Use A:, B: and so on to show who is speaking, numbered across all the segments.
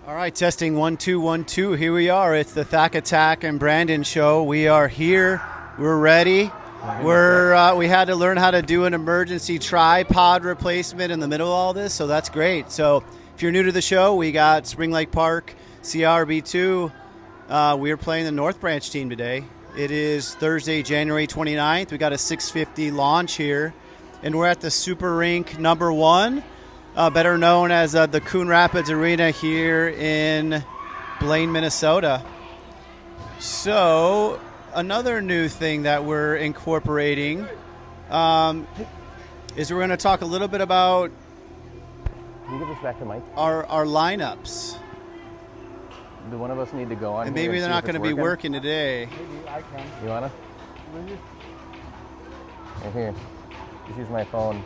A: All right, testing 1 2 1 2. Here we are. It's the Thack Attack and Brandon show. We are here. We're ready. We had to learn how to do an emergency tripod replacement in the middle of all this, so that's great. So if you're new to the show, we got Spring Lake Park CRB2. We are playing the North Branch team today. It is Thursday, January 29th. We got a 6:50 launch here, and we're at the Super RINK number 1. Better known as the Coon Rapids Arena here in BLAINE, Minnesota. So another new thing that we're incorporating is we're going to talk a little bit about
B: Can you give this back to Mike?
A: our lineups.
B: Do one of us need to go on
A: And
B: here
A: maybe
B: and
A: they're
B: see
A: not
B: if
A: going to
B: it's
A: be working today.
C: Maybe I can.
B: You wanna? Right here. Just use my phone.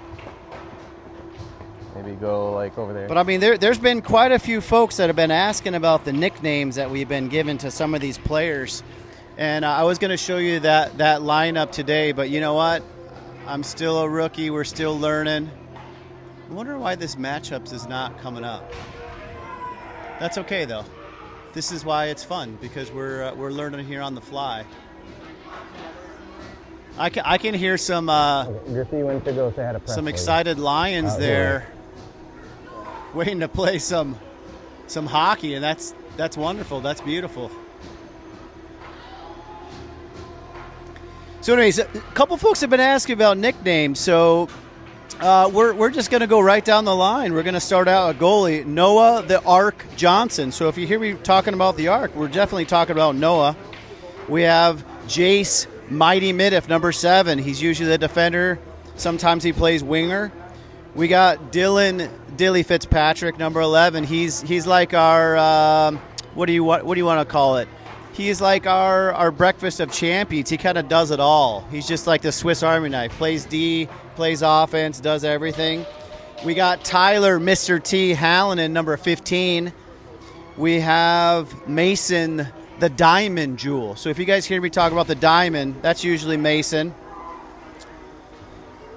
B: Maybe go like over there.
A: But I mean, there's been quite a few folks that have been asking about the nicknames that we've been given to some of these players. And I was going to show you that lineup today, but you know what? I'm still a rookie. We're still learning. I wonder why this matchups is not coming up. That's okay, though. This is why it's fun, because we're learning here on the fly. I can hear some
B: Griffey went to go say hi to press.
A: some excited Lions there, waiting to play some hockey, and that's wonderful. That's beautiful. So, anyways, a couple folks have been asking about nicknames, so we're just going to go right down the line. We're going to start out a goalie, Noah the Ark Johnson. So if you hear me talking about the Ark, we're definitely talking about Noah. We have Jace Mighty Midiff, number 7. He's usually the defender. Sometimes he plays winger. We got Dylan Dilly Fitzpatrick, number 11. He's like our what do you want to call it? He's like our breakfast of champions. He kind of does it all. He's just like the Swiss Army knife. Plays D, plays offense, does everything. We got Tyler, Mr. T. Hallinan, number 15. We have Mason, the Diamond Jewel. So if you guys hear me talk about the Diamond, that's usually Mason.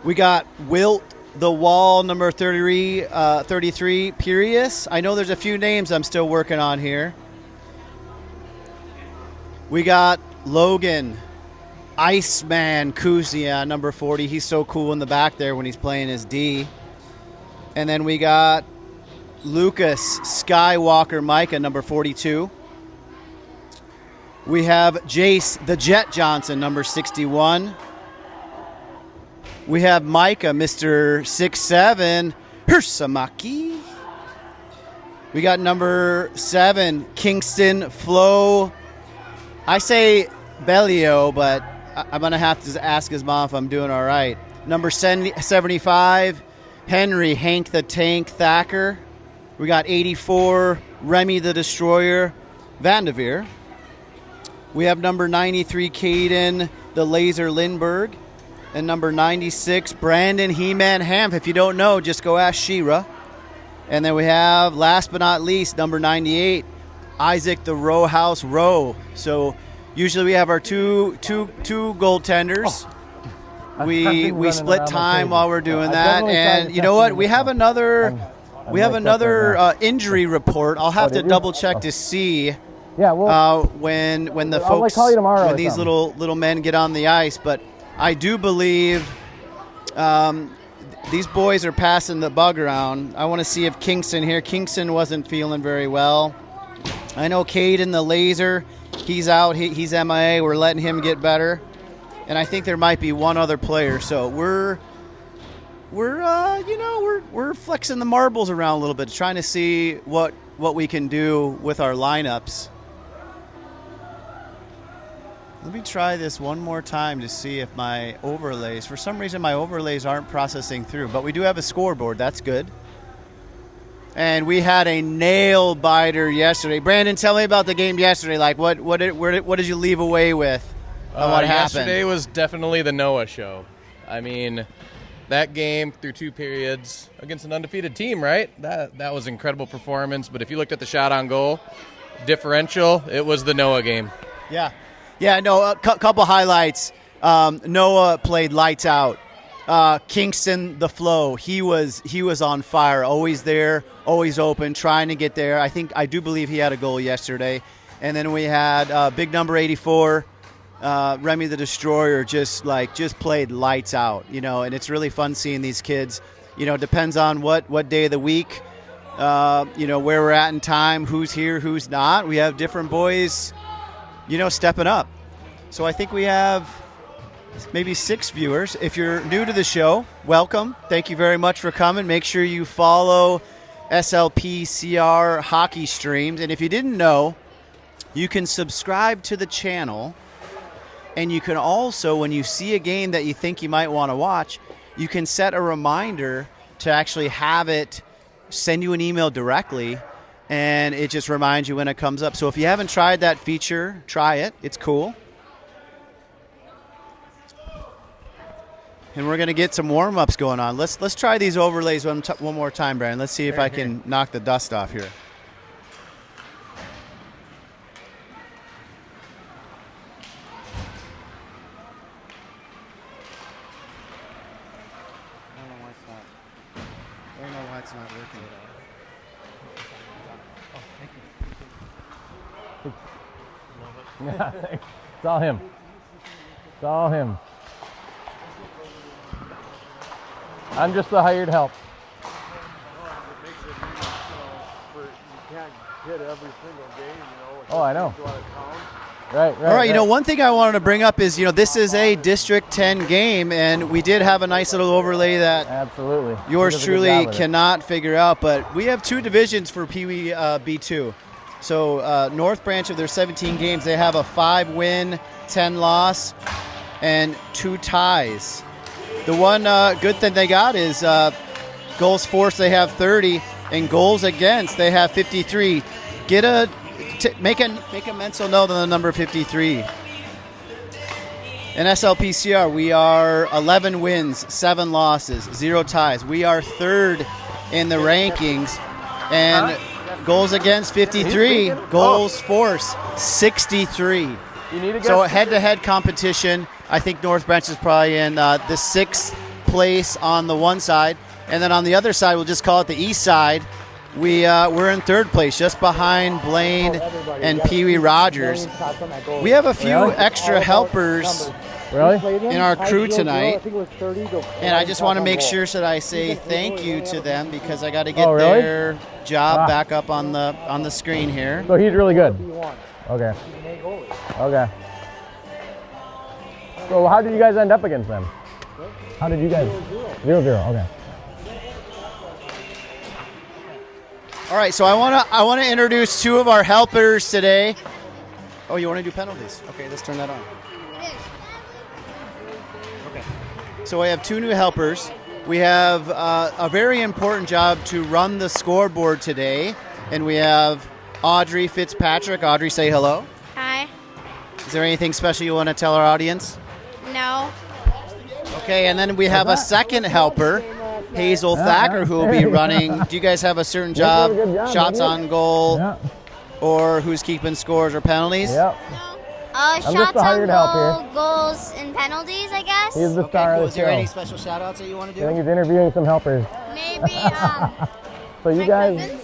A: We got Wilt, the Wall, number 33, Pirius. I know there's a few names I'm still working on here. We got Logan, Iceman Kuzia, number 40. He's so cool in the back there when he's playing his D. And then we got Lucas Skywalker Micah, number 42. We have Jace the Jet Johnson, number 61. We have Micah, Mr. 6'7", Hirsamaki. We got number 7, Kingston Flo. I say Bellio, but I'm going to have to ask his mom if I'm doing all right. Number 75, Henry Hank the Tank Thacker. We got 84, Remy the Destroyer Vandeveer. We have number 93, Caden the Laser Lindbergh. And number 96, Brandon He-Man Hamp. If you don't know, just go ask Shira. And then we have, last but not least, number 98, Isaac the Row House Row. So usually we have our two goaltenders. We split time while we're doing that. And you know what? We have another injury report. I'll have to double check to see when the folks when these little men get on the ice. But I do believe these boys are passing the bug around. I want to see if Kingston wasn't feeling very well. I know Caden the Laser, he's out. He's MIA. We're letting him get better. And I think there might be one other player. So we're flexing the marbles around a little bit, trying to see what we can do with our lineups. Let me try this one more time to see if my overlays, for some reason my overlays aren't processing through, but we do have a scoreboard. That's good. And we had a nail biter yesterday. Brandon, tell me about the game yesterday. Like, what did you leave away with? What happened?
D: Yesterday was definitely the Noah show. I mean, that game through 2 periods against an undefeated team, right? That was incredible performance. But if you looked at the shot on goal differential, it was the Noah game.
A: Yeah. Yeah, no, a couple highlights. Noah played lights out. Kingston, the flow. He was on fire. Always there, always open, trying to get there. I do believe he had a goal yesterday. And then we had big number 84, Remy the Destroyer, just played lights out. And it's really fun seeing these kids. Depends on what day of the week. Where we're at in time, who's here, who's not. We have different boys, stepping up. So I think we have maybe 6 viewers. If you're new to the show, welcome. Thank you very much for coming. Make sure you follow Slpcr hockey streams. And if you didn't know, you can subscribe to the channel. And you can also, when you see a game that you think you might want to watch, you can set a reminder to actually have it send you an email directly, and it just reminds you when it comes up. So if you haven't tried that feature, try it. It's cool. And we're going to get some warm-ups going on. Let's try these overlays one more time, Brian. Let's see if I can knock the dust off here. It's not working
B: at all. It's all him. It's all him. I'm just the hired help.
C: You can't hit every single game,
B: Oh, I know.
C: Go out of town.
B: Right.
A: All right, one thing I wanted to bring up is, this is a District 10 game, and we did have a nice little overlay that
B: absolutely
A: yours truly cannot figure out, but we have 2 divisions for Pwb2. So North Branch, of their 17 games, they have a 5-win, 10-loss, and 2 ties. The one good thing they got is goals forced, they have 30, and goals against, they have 53. Make a mental note on the number 53. In Slpcr, we are 11 wins, 7 losses, 0 ties. We are 3rd in the rankings, and goals against 53, goals forced 63. So head-to-head competition. I think North Branch is probably in the 6th place on the one side, and then on the other side, we'll just call it the east side. We're in 3rd place, just behind BLAINE and Pee Wee Rogers. We have a few extra helpers in our crew tonight, and I just want to make sure that I say thank you to them because I got to get their job back up on the screen here.
B: So he's really good. Okay. So how did you guys end up against them? How did you guys? 0-0. Okay.
A: All right, so I want to introduce 2 of our helpers today. Oh, you want to do penalties? Okay, let's turn that on. Okay. So I have 2 new helpers. We have a very important job to run the scoreboard today, and we have Audrey Fitzpatrick. Audrey, say hello.
E: Hi.
A: Is there anything special you want to tell our audience?
E: No.
A: Okay, and then we have a second helper, Hazel Thacker, who will be running. Do you guys have a certain job? Shots on goal, or who's keeping scores or penalties?
B: Yep.
E: Shots on goal, goals, and penalties, I guess.
B: He's the star of the
A: Is there
B: show.
A: any special shout-outs that you want to do?
B: I think he's interviewing some helpers.
E: Maybe,
B: So you
E: Mike
B: guys,
E: Griffins?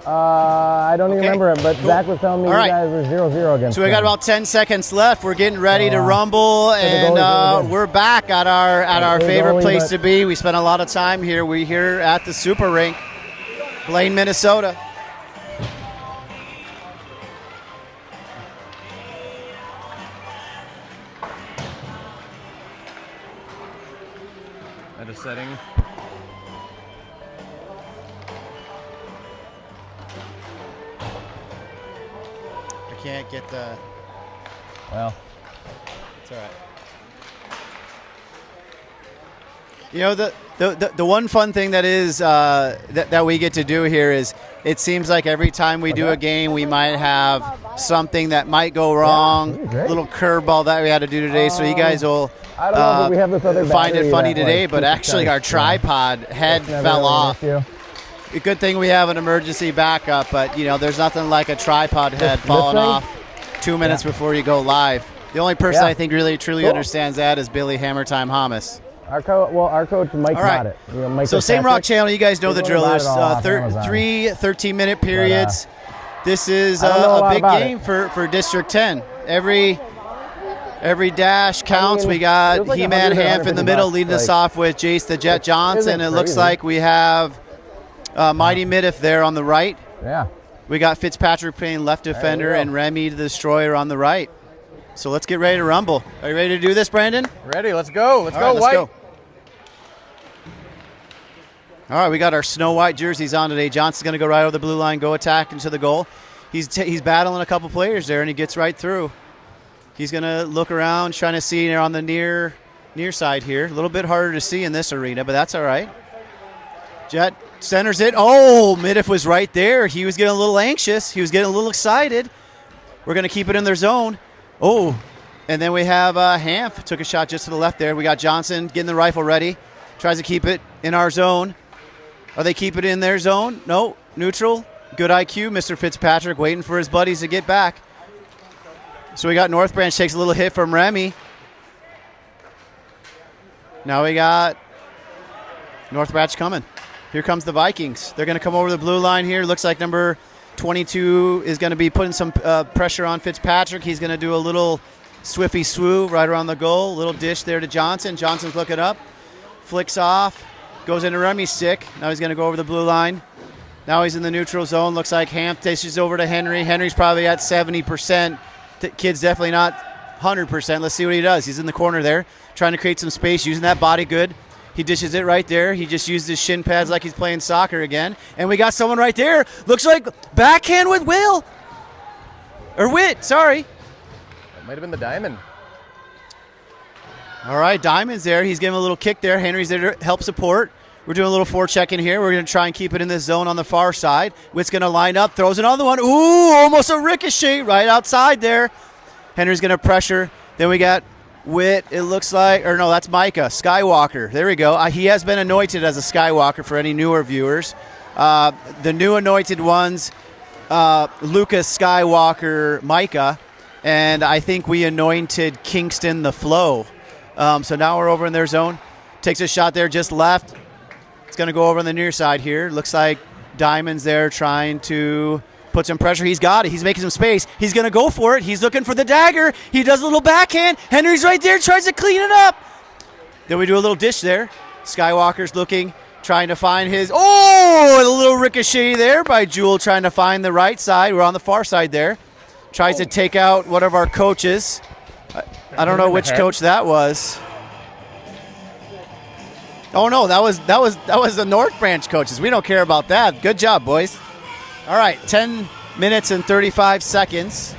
B: I don't even remember it, but Zach was telling me you guys were 0-0 against
A: So we got about 10 seconds left. We're getting ready to rumble, and we're back at our favorite place to be. We spent a lot of time here. We're here at the Super Rink, BLAINE, Minnesota.
D: At a setting.
A: Can't get the.
B: Well,
A: it's all right. The one fun thing that is that we get to do here is it seems like every time we do a game, we might have something that might go wrong, little curveball that we had to do today. So you guys will
B: I don't know, but we have this other
A: find it funny
B: that,
A: today, but actually our tripod head fell off. A good thing we have an emergency backup, but there's nothing like a tripod head falling off 2 minutes before you go live. The only person I think really truly understands that is Billy Hammer Time Hamas.
B: Our coach Mike
A: All right.
B: got it. You know, Mike
A: So Same Rock Channel, you guys know the drill. There's three 13-minute periods. This is a big game for District 10. Every dash counts. We got
B: like
A: He-Man Hanf in the middle leading us off with Jace the Jet Johnson. It looks like we have Mighty Midiff there on the right.
B: Yeah.
A: We got Fitzpatrick playing left defender and Remy the Destroyer on the right. So let's get ready to rumble. Are you ready to do this, Brandon?
D: Ready, let's go. Let's go,
A: White.
D: White.
A: All right, we got our Snow White jerseys on today. Johnson's going to go right over the blue line, go attack into the goal. He's battling a couple players there, and he gets right through. He's going to look around, trying to see on the near side here. A little bit harder to see in this arena, but that's all right. Jet centers it. Oh, Midiff was right there. He was getting a little anxious. He was getting a little excited. We're going to keep it in their zone. Oh, and then we have Hanf took a shot just to the left there. We got Johnson getting the rifle ready. Tries to keep it in our zone. Are they keeping it in their zone? No. Neutral. Good IQ. Mr. Fitzpatrick waiting for his buddies to get back. So we got North Branch takes a little hit from Remy. Now we got North Branch coming. Here comes the Vikings. They're going to come over the blue line here. Looks like number 22 is going to be putting some pressure on Fitzpatrick. He's going to do a little swiffy swoo right around the goal. Little dish there to Johnson. Johnson's looking up. Flicks off. Goes into Remy's stick. Now he's going to go over the blue line. Now he's in the neutral zone. Looks like Hanf dishes over to Henry. Henry's probably at 70%. Kid's definitely not 100%. Let's see what he does. He's in the corner there, trying to create some space, using that body good. He dishes it right there. He just used his shin pads like he's playing soccer again. And we got someone right there. Looks like backhand with Will. Or Witt, sorry.
D: That might have been the Diamond.
A: All right, Diamond's there. He's giving a little kick there. Henry's there to help support. We're doing a little forechecking here. We're going to try and keep it in this zone on the far side. Witt's going to line up, throws another one. Ooh, almost a ricochet right outside there. Henry's going to pressure. Then we got Witt, it looks like, or no, that's Micah, Skywalker. There we go. He has been anointed as a Skywalker for any newer viewers. The new anointed ones, Lucas Skywalker, Micah, and I think we anointed Kingston the Flow. So now we're over in their zone. Takes a shot there, just left. It's going to go over on the near side here. Looks like Diamond's there trying to put some pressure. He's got it. He's making some space. He's going to go for it. He's looking for the dagger. He does a little backhand. Henry's right there, tries to clean it up. Then we do a little dish there. Skywalker's looking, trying to find his... Oh, a little ricochet there by Jewel trying to find the right side. We're on the far side there. Tries to take out one of our coaches. I don't know which coach that was. Oh no, that was the North Branch coaches. We don't care about that. Good job, boys. All right, 10 minutes and 35 seconds.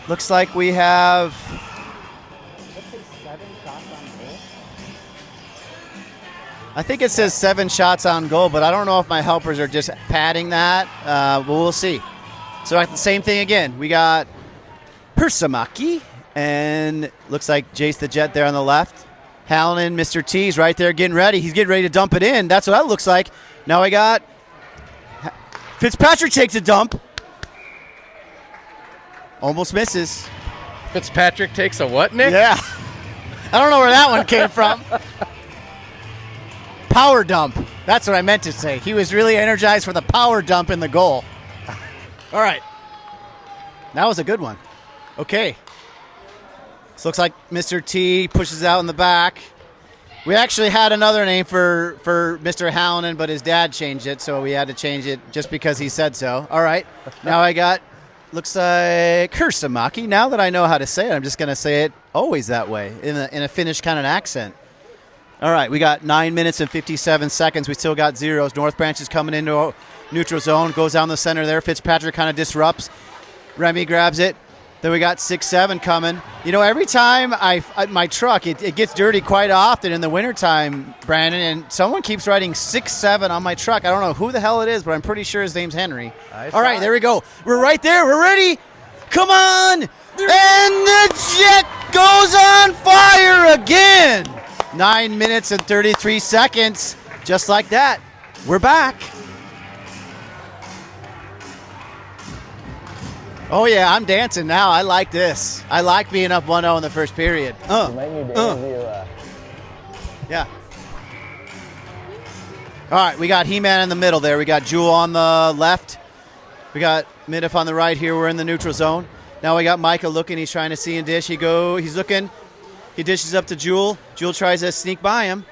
A: Looks like we have 7 shots on goal. I think it says 7 shots on goal, but I don't know if my helpers are just padding that. But we'll see. So the same thing again. We got Persamaki, and looks like Jace the Jet there on the left. Hallinan, Mr. T's right there getting ready. He's getting ready to dump it in. That's what that looks like. Now we got Fitzpatrick takes a dump. Almost misses.
D: Fitzpatrick takes a what, Nick?
A: Yeah. I don't know where that one came from. Power dump. That's what I meant to say. He was really energized for the power dump in the goal. All right. That was a good one. Okay. This looks like Mr. T pushes out in the back. We actually had another name for Mr. Hallinan, but his dad changed it, so we had to change it just because he said so. All right. Now I got, looks like Kursamaki. Now that I know how to say it, I'm just going to say it always that way, in a Finnish kind of accent. All right, we got 9 minutes and 57 seconds. We still got zeros. North Branch is coming into neutral zone, goes down the center there. Fitzpatrick kind of disrupts. Remy grabs it. Then we got 6-7 coming. You know, every time my truck, it gets dirty quite often in the wintertime, Brandon, and someone keeps writing 6-7 on my truck. I don't know who the hell it is, but I'm pretty sure his name's Henry. All right, there we go. We're right there. We're ready. Come on. And the Jet goes on fire again. 9 minutes and 33 seconds. Just like that. We're back. Oh, yeah, I'm dancing now. I like this. I like being up 1-0 in the first period.
B: You might need to interview
A: Yeah. All right, we got He-Man in the middle there. We got Jewel on the left. We got Midif on the right here. We're in the neutral zone. Now we got Micah looking. He's trying to see and dish. He's looking. He dishes up to Jewel. Jewel tries to sneak by him.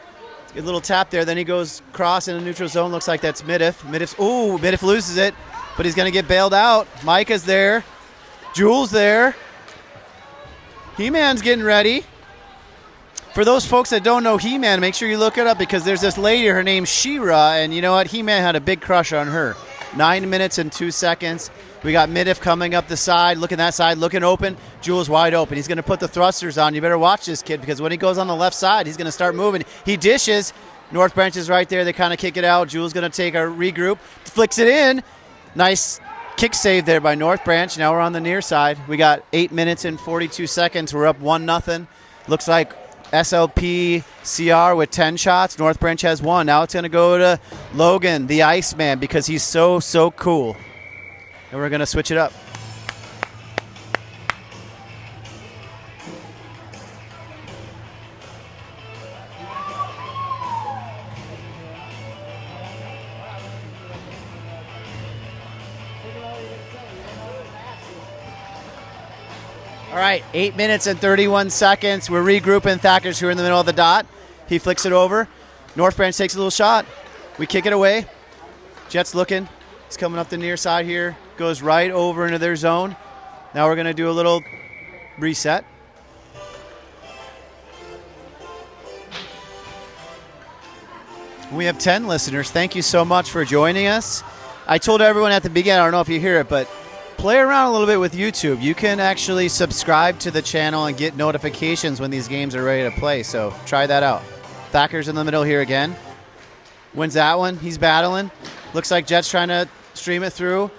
A: A little tap there. Then he goes cross in the neutral zone. Looks like that's Midif. Midif loses it, but he's going to get bailed out. Micah's there. Jewel's there. He-Man's getting ready. For those folks that don't know He-Man, make sure you look it up because there's this lady, her name's She-Ra, and you know what? He-Man had a big crush on her. 9 minutes and 2 seconds. We got Midif coming up the side, looking that side, looking open. Jewel's wide open. He's going to put the thrusters on. You better watch this kid because when he goes on the left side, he's going to start moving. He dishes. North Branch is right there. They kind of kick it out. Jewel's going to take a regroup, flicks it in. Nice kick save there by North Branch. Now we're on the near side. We got 8 minutes and 42 seconds. We're up 1-0. Looks like Slpcr with 10 shots. North Branch has 1. Now it's going to go to Logan, the Iceman, because he's so cool. And we're going to switch it up. All right, 8 minutes and 31 seconds. We're regrouping Thacker's who are in the middle of the dot. He flicks it over. North Branch takes a little shot. We kick it away. Jet's looking. He's coming up the near side here. Goes right over into their zone. Now we're going to do a little reset. We have 10 listeners. Thank you so much for joining us. I told everyone at the beginning, I don't know if you hear it, but play around a little bit with YouTube. You can actually subscribe to the channel and get notifications when these games are ready to play. So try that out. Thacker's in the middle here again. Wins that one. He's battling. Looks like Jet's trying to stream it through.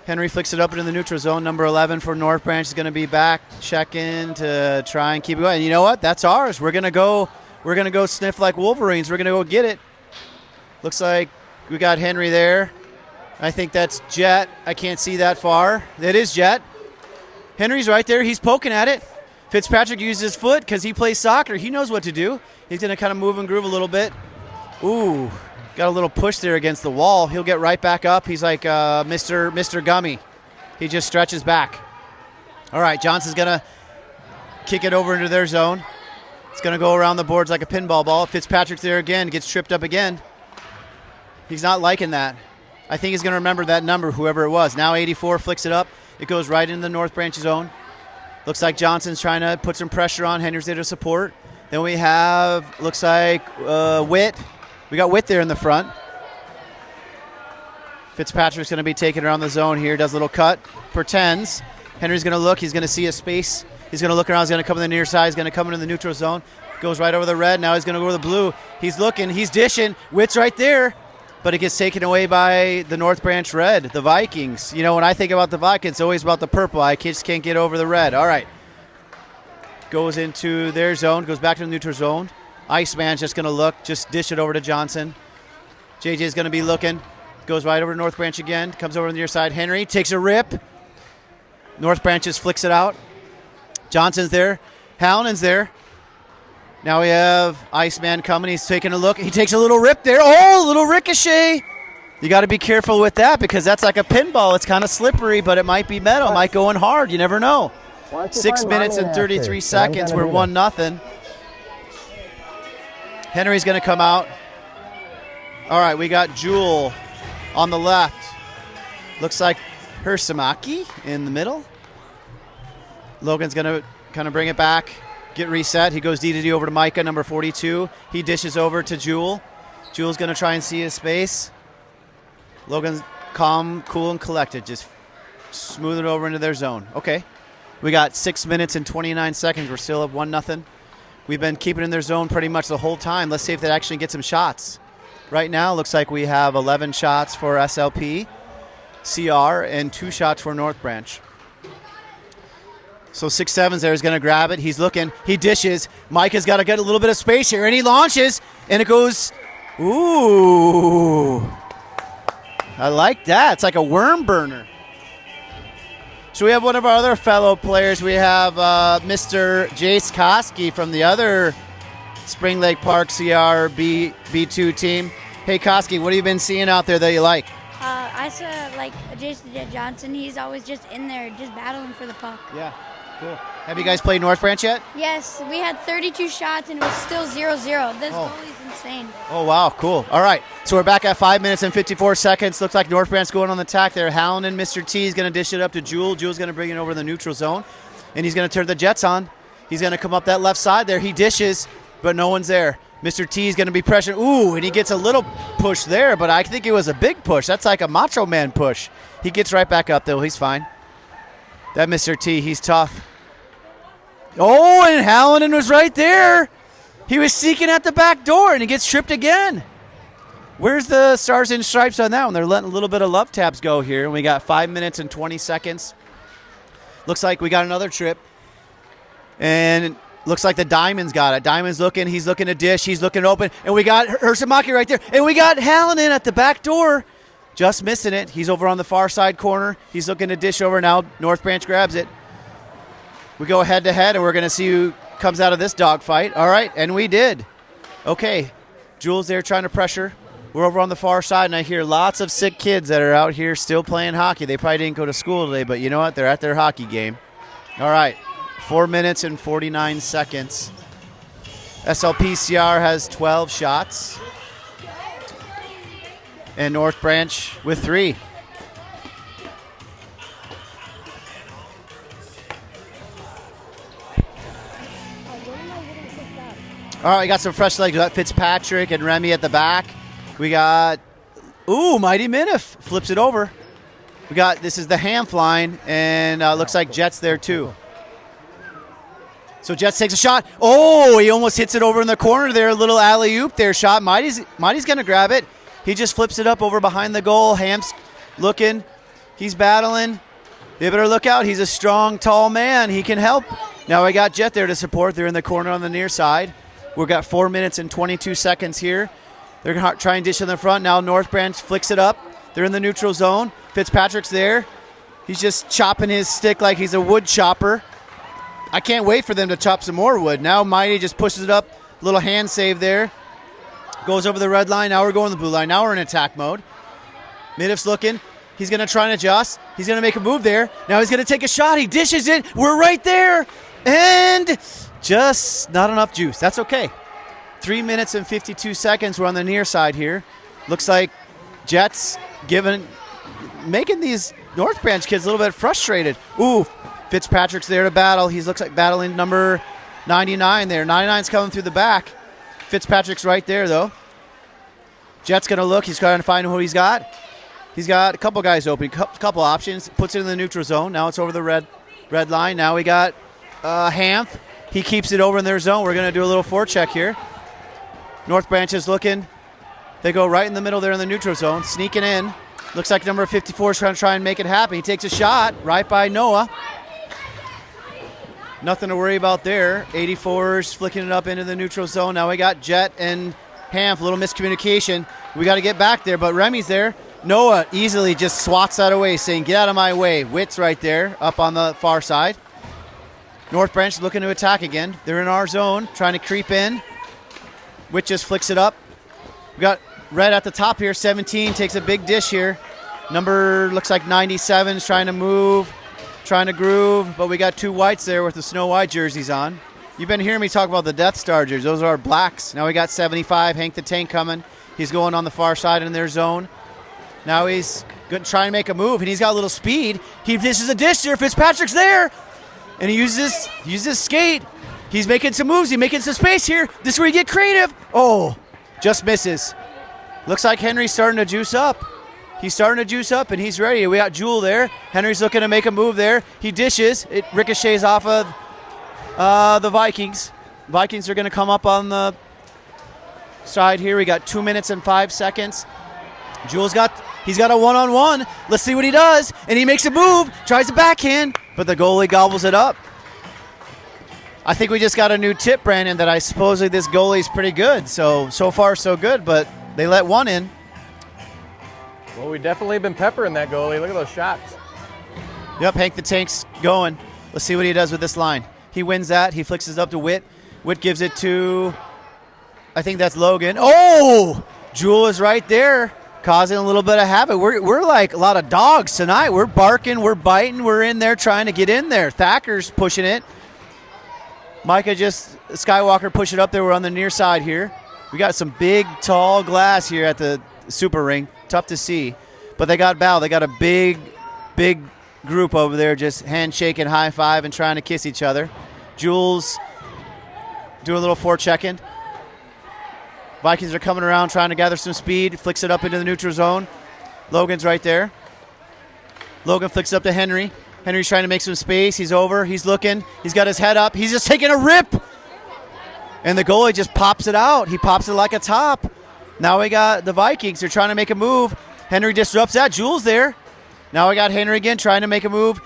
A: Henry flicks it up into the neutral zone. Number 11 for North Branch is going to be back, check in to try and keep it going. And you know what? That's ours. We're going to go sniff like Wolverines. We're going to go get it. Looks like we got Henry there. I think that's Jet. I can't see that far. It is Jet. Henry's right there. He's poking at it. Fitzpatrick uses his foot because he plays soccer. He knows what to do. He's going to kind of move and groove a little bit. Ooh, got a little push there against the wall. He'll get right back up. He's like Mr. Gummy. He just stretches back. All right, Johnson's going to kick it over into their zone. It's going to go around the boards like a pinball ball. Fitzpatrick's there again. Gets tripped up again. He's not liking that. I think he's going to remember that number, whoever it was. Now 84 flicks it up. It goes right into the North Branch zone. Looks like Johnson's trying to put some pressure on. Henry's there to support. Then we have, looks like Witt. We got Witt there in the front. Fitzpatrick's going to be taking around the zone here. Does a little cut. Pretends. Henry's going to look. He's going to see a space. He's going to look around. He's going to come in the near side. He's going to come into the neutral zone. Goes right over the red. Now he's going to go to the blue. He's looking. He's dishing. Witt's right there. But it gets taken away by the North Branch red, the Vikings. You know, when I think about the Vikings, it's always about the purple. I just can't get over the red. All right. Goes into their zone, goes back to the neutral zone. Iceman's just going to look, just dish it over to Johnson. JJ's going to be looking. Goes right over to North Branch again. Comes over to the near side. Henry takes a rip. North Branch just flicks it out. Johnson's there. Hallinn's there. Now we have Iceman coming. He's taking a look. He takes a little rip there. Oh, a little ricochet. You got to be careful with that because that's like a pinball. It's kind of slippery, but it might be metal. It might go in hard. You never know. 6 minutes and 33 seconds. We're 1-0. Henry's going to come out. All right, we got Jewel on the left. Looks like Hersamaki in the middle. Logan's going to kind of bring it back. Get reset. He goes D-to-D over to Micah, number 42. He dishes over to Jewel. Jewel's going to try and see his space. Logan's calm, cool, and collected. Just smooth it over into their zone. Okay. We got 6 minutes and 29 seconds. We're still up 1-0. We've been keeping in their zone pretty much the whole time. Let's see if they actually get some shots. Right now, looks like we have 11 shots for Slpcr and 2 shots for North Branch. So 6-7's there. He's going to grab it. He's looking. He dishes. Micah's got to get a little bit of space here, and he launches, and it goes, ooh. I like that. It's like a worm burner. So we have one of our other fellow players. We have Mr. Jace Koski from the other Spring Lake Park CR B2 team. Hey, Koski, what have you been seeing out there that you like?
F: I saw like Jason Johnson. He's always just in there, just battling for the puck.
A: Yeah, cool. Have you guys played North Branch yet?
F: Yes, we had 32 shots and it was still 0-0. This goalie's insane.
A: Oh, wow, cool. All right, so we're back at 5 minutes and 54 seconds. Looks like North Branch going on the attack there. Hallinan, Mr. T is going to dish it up to Jewel. Jewel's going to bring it over the neutral zone, and he's going to turn the Jets on. He's going to come up that left side there. He dishes, but no one's there. Mr. T is going to be pressuring. Ooh, and he gets a little push there, but I think it was a big push. That's like a Macho Man push. He gets right back up, though. He's fine. That Mr. T, he's tough. Oh, and Hallinan was right there. He was seeking at the back door, and he gets tripped again. Where's the Stars and Stripes on that one? They're letting a little bit of love taps go here, and we got 5 minutes and 20 seconds. Looks like we got another trip. And looks like the Diamond's got it. Diamond's looking. He's looking to dish. He's looking open. And we got Hersamaki right there. And we got Hallinan at the back door. Just missing it. He's over on the far side corner. He's looking to dish over now. North Branch grabs it. We go head to head, and we're going to see who comes out of this dogfight. All right, and we did. Okay, Jules there trying to pressure. We're over on the far side, and I hear lots of sick kids that are out here still playing hockey. They probably didn't go to school today, but you know what? They're at their hockey game. All right. 4 minutes and 49 seconds. SLPCR has 12 shots. And North Branch with 3. All right, we got some fresh legs. We got Fitzpatrick and Remy at the back. We got, Mighty Miniff flips it over. We got, this is the Hanf line, and looks like Jets there too. So Jets takes a shot. Oh, he almost hits it over in the corner there. A little alley-oop there shot. Mighty's going to grab it. He just flips it up over behind the goal. Ham's looking. He's battling. They better look out. He's a strong, tall man. He can help. Now we got Jet there to support. They're in the corner on the near side. We've got 4 minutes and 22 seconds here. They're going to try and dish in the front. Now North Branch flicks it up. They're in the neutral zone. Fitzpatrick's there. He's just chopping his stick like he's a wood chopper. I can't wait for them to chop some more wood. Now Mighty just pushes it up. Little hand save there. Goes over the red line. Now we're going to the blue line. Now we're in attack mode. Middif's looking. He's going to try and adjust. He's going to make a move there. Now he's going to take a shot. He dishes it. We're right there. And just not enough juice. That's okay. 3 minutes and 52 seconds. We're on the near side here. Looks like Jets making these North Branch kids a little bit frustrated. Ooh, Fitzpatrick's there to battle. He looks like battling number 99 there. 99's coming through the back. Fitzpatrick's right there, though. Jet's going to look. He's trying to find who he's got. He's got a couple guys open, a couple options. Puts it in the neutral zone. Now it's over the red line. Now we got Hanf. He keeps it over in their zone. We're going to do a little forecheck here. North Branch is looking. They go right in the middle there in the neutral zone. Sneaking in. Looks like number 54 is trying to try and make it happen. He takes a shot right by Noah. Nothing to worry about there. 84's flicking it up into the neutral zone. Now we got Jet and Hanf. A little miscommunication. We got to get back there, but Remy's there. Noah easily just swats that away, saying, get out of my way. Witt's right there up on the far side. North Branch looking to attack again. They're in our zone, trying to creep in. Witt just flicks it up. We got Red at the top here. 17 takes a big dish here. Number looks like 97 is trying to move, trying to groove, but we got 2 whites there with the Snow White jerseys on. You've been hearing me talk about the Death Star jerseys. Those are our blacks. Now we got 75, Hank the Tank coming. He's going on the far side in their zone. Now he's going to try and make a move, and he's got a little speed. He dishes a dish there. Fitzpatrick's there, and he uses his skate. He's making some moves. He's making some space here. This is where you get creative. Oh, just misses. Looks like Henry's starting to juice up. He's starting to juice up, and he's ready. We got Jewel there. Henry's looking to make a move there. He dishes. It ricochets off of the Vikings. Vikings are going to come up on the side here. We got 2 minutes and 5 seconds. Jewel's he's got a one-on-one. Let's see what he does. And he makes a move, tries a backhand, but the goalie gobbles it up. I think we just got a new tip, Brandon, that supposedly this goalie's pretty good. So far, so good, but they let one in.
B: Well, we definitely been peppering that goalie. Look at those shots.
A: Yep, Hank the Tank's going. Let's see what he does with this line. He wins that. He flicks it up to Witt. Witt gives it to I think that's Logan. Oh, Jewel is right there, causing a little bit of havoc. We're like a lot of dogs tonight. We're barking, we're biting, we're in there trying to get in there. Thacker's pushing it. Micah Skywalker push it up there. We're on the near side here. We got some big, tall glass here at the Super Ring. Tough to see. But they got battle. They got a big group over there just handshaking, high five, and trying to kiss each other. Jules doing a little forechecking. Vikings are coming around trying to gather some speed. Flicks it up into the neutral zone. Logan's right there. Logan flicks it up to Henry. Henry's trying to make some space. He's over. He's looking. He's got his head up. He's just taking a rip. And the goalie just pops it out. He pops it like a top. Now we got the Vikings. They're trying to make a move. Henry disrupts that. Jules there. Now we got Henry again trying to make a move.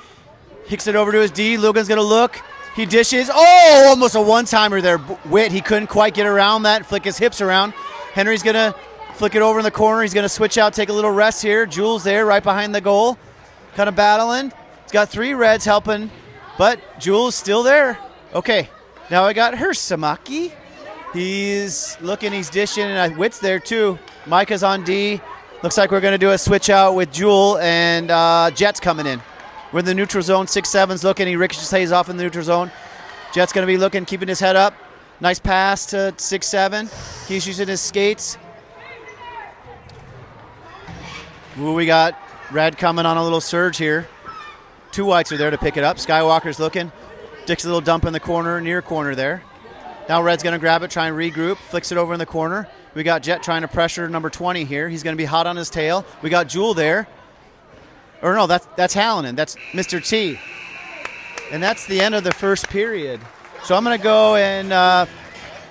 A: Hicks it over to his D. Logan's going to look. He dishes. Oh, almost a one-timer there. Witt, he couldn't quite get around that, flick his hips around. Henry's going to flick it over in the corner. He's going to switch out, take a little rest here. Jules there right behind the goal. Kind of battling. He's got 3 Reds helping, but Jules still there. Okay, now I got Hersamaki. He's looking, he's dishing, and Witt's there too. Micah's on D. Looks like we're going to do a switch out with Jewel, and Jet's coming in. We're in the neutral zone. 6-7's looking. He ricochets off in the neutral zone. Jet's going to be looking, keeping his head up. Nice pass to 6-7. He's using his skates. Ooh, we got Red coming on a little surge here. 2 whites are there to pick it up. Skywalker's looking. Dick's a little dump in the corner, near corner there. Now Red's going to grab it, try and regroup. Flicks it over in the corner. We got Jet trying to pressure number 20 here. He's going to be hot on his tail. We got Jewel there. Or no, that's Hallinan. That's Mr. T. And that's the end of the first period. So I'm going to go and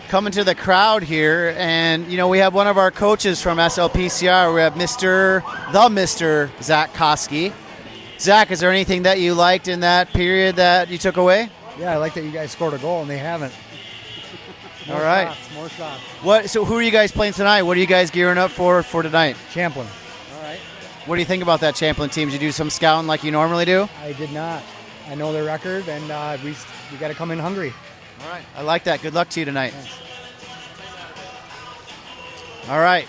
A: come into the crowd here. And, you know, we have one of our coaches from SLPCR. We have Mr. Zach Koski. Zach, is there anything that you liked in that period that you took away?
G: Yeah, I like that you guys scored a goal and they haven't.
A: All right.
G: More shots.
A: So who are you guys playing tonight? What are you guys gearing up for tonight?
G: Champlin. All right.
A: What do you think about that Champlin team? Did you do some scouting like you normally do?
G: I did not. I know their record, and we got to come in hungry.
A: All right. I like that. Good luck to you tonight.
G: Thanks.
A: All right.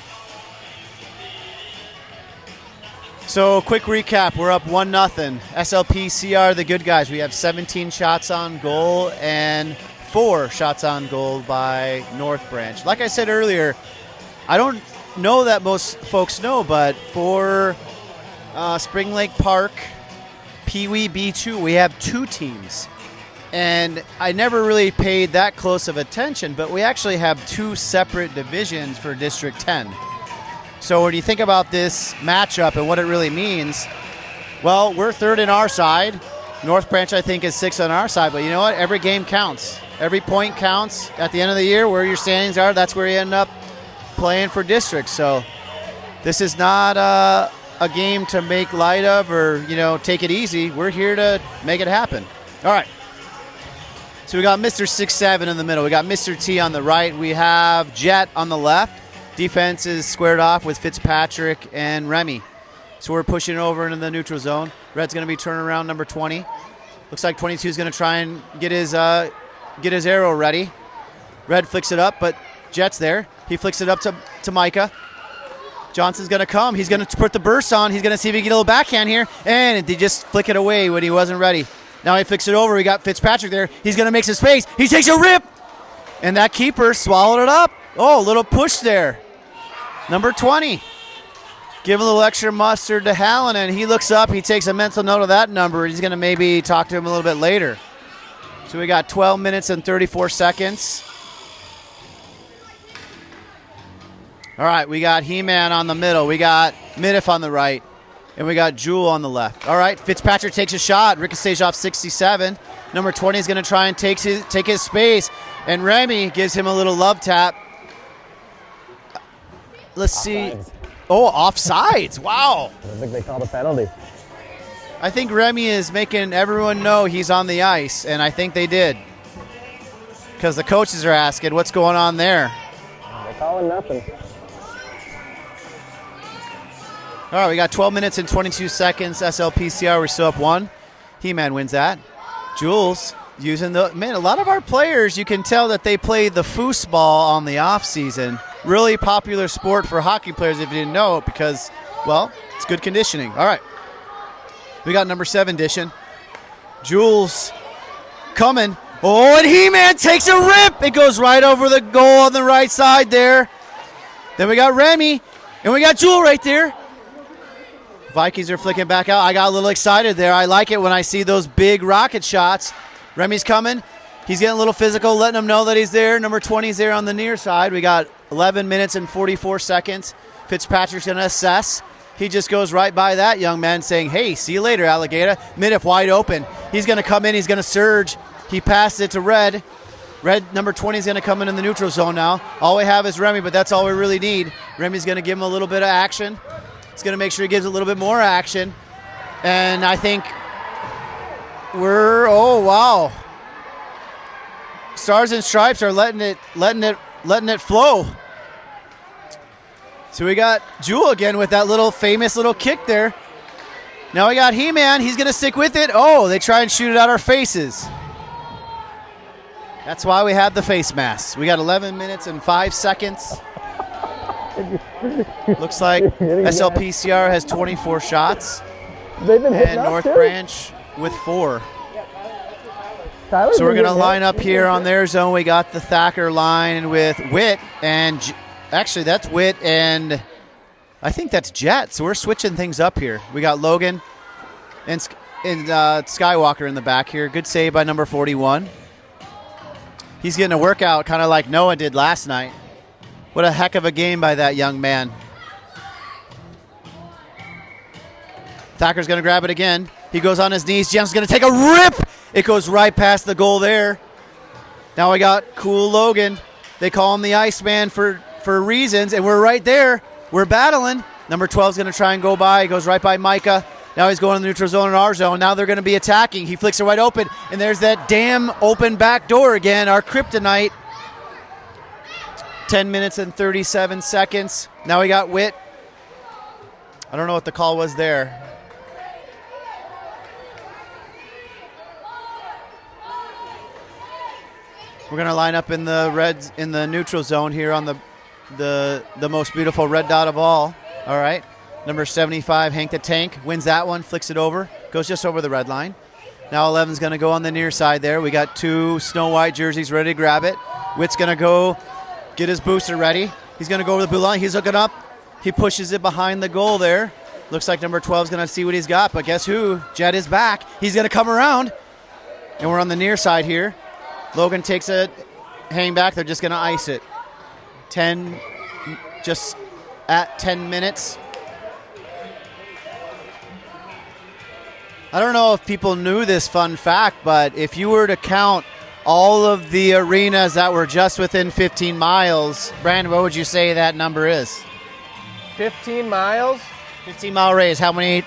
A: So quick recap. We're up 1-0. SLPCR, the good guys. We have 17 shots on goal and 4 shots on goal by North Branch. Like I said earlier, I don't know that most folks know, but for Spring Lake Park Pwb2, we have 2 teams. And I never really paid that close of attention, but we actually have 2 separate divisions for District 10. So when you think about this matchup and what it really means, well, we're 3rd in our side. North Branch, I think, is 6th on our side. But you know what? Every game counts. Every point counts. At the end of the year, where your standings are, that's where you end up playing for districts. So this is not a game to make light of or, you know, take it easy. We're here to make it happen. All right. So we got Mr. 6-7 in the middle. We got Mr. T on the right. We have Jet on the left. Defense is squared off with Fitzpatrick and Remy. So we're pushing over into the neutral zone. Red's going to be turning around number 20. Looks like 22 is going to try and get his arrow ready. Red flicks it up, but Jet's there. He flicks it up to Micah. Johnson's going to come. He's going to put the burst on. He's going to see if he can get a little backhand here. And he just flick it away when he wasn't ready. Now he flicks it over. We got Fitzpatrick there. He's going to make some space. He takes a rip. And that keeper swallowed it up. Oh, a little push there. Number 20. Give a little extra mustard to Hallinan. He looks up. He takes a mental note of that number. He's going to maybe talk to him a little bit later. So we got 12 minutes and 34 seconds. All right, we got He-Man on the middle. We got Middif on the right. And we got Jewel on the left. All right, Fitzpatrick takes a shot. Ricochets off 67. Number 20 is going to try and take his space. And Remy gives him a little love tap. Let's see. Oh, offsides. Wow.
B: I think they called a penalty.
A: I think Remy is making everyone know he's on the ice, and I think they did. Because the coaches are asking what's going on there.
B: They're calling nothing.
A: All right, we got 12 minutes and 22 seconds. SLPCR, we're still up 1. He-Man wins that. Jules Using the man, a lot of our players, you can tell that they play the foosball on the off season. Really popular sport for hockey players if you didn't know it, because, well, it's good conditioning. All right, we got number 7 dishing. Jules coming. Oh, and He-Man takes a rip. It goes right over the goal on the right side there. Then we got Remy, and we got Jewel right there. Vikings are flicking back out. I got a little excited there. I like it when I see those big rocket shots. Remy's coming. He's getting a little physical, letting him know that he's there. Number 20 is there on the near side. We got 11 minutes and 44 seconds. Fitzpatrick's going to assess. He just goes right by that young man saying, hey, see you later, alligator. Mid-F wide open. He's going to come in. He's going to surge. He passes it to Red. Red, number 20, is going to come in the neutral zone now. All we have is Remy, but that's all we really need. Remy's going to give him a little bit of action. He's going to make sure he gives a little bit more action. And I think oh, wow. Stars and Stripes are letting it flow. So we got Jewel again with that little famous little kick there. Now we got He-Man. He's going to stick with it. Oh, they try and shoot it at our faces. That's why we had the face masks. We got 11 minutes and 5 seconds. Looks like SLPCR has 24 shots.
B: They've been hitting
A: and North
B: too.
A: Branch with 4.
B: Tyler's
A: So we're
B: been
A: going to
B: hitting
A: line up here on their zone. We got the Thacker line with Witt and actually that's Witt and I think that's Jet. So we're switching things up here. We got Logan and Skywalker in the back here. Good save by number 41. He's getting a workout kind of like Noah did last night. What a heck of a game by that young man. Thacker's going to grab it again. He goes on his knees. Jem's going to take a rip. It goes right past the goal there. Now we got cool Logan. They call him the Iceman for reasons, and we're right there. We're battling. Number 12 is going to try and go by. He goes right by Micah. Now he's going in the neutral zone in our zone. Now they're going to be attacking. He flicks it right open, and there's that damn open back door again, our kryptonite. 10 minutes and 37 seconds. Now we got Witt. I don't know what the call was there. We're going to line up in the reds in the neutral zone here on the most beautiful red dot of all. All right. Number 75, Hank the Tank, wins that one, flicks it over, goes just over the red line. Now 11's going to go on the near side there. We got 2 Snow White jerseys ready to grab it. Witt's going to go get his booster ready. He's going to go over the blue line. He's looking up. He pushes it behind the goal there. Looks like number 12's going to see what he's got, but guess who? Jet is back. He's going to come around, and we're on the near side here. Logan takes it, hang back. They're just going to ice it. 10, just at 10 minutes. I don't know if people knew this fun fact, but if you were to count all of the arenas that were just within 15 miles, Brandon, what would you say that number is?
B: 15 miles?
A: 15-mile radius. How many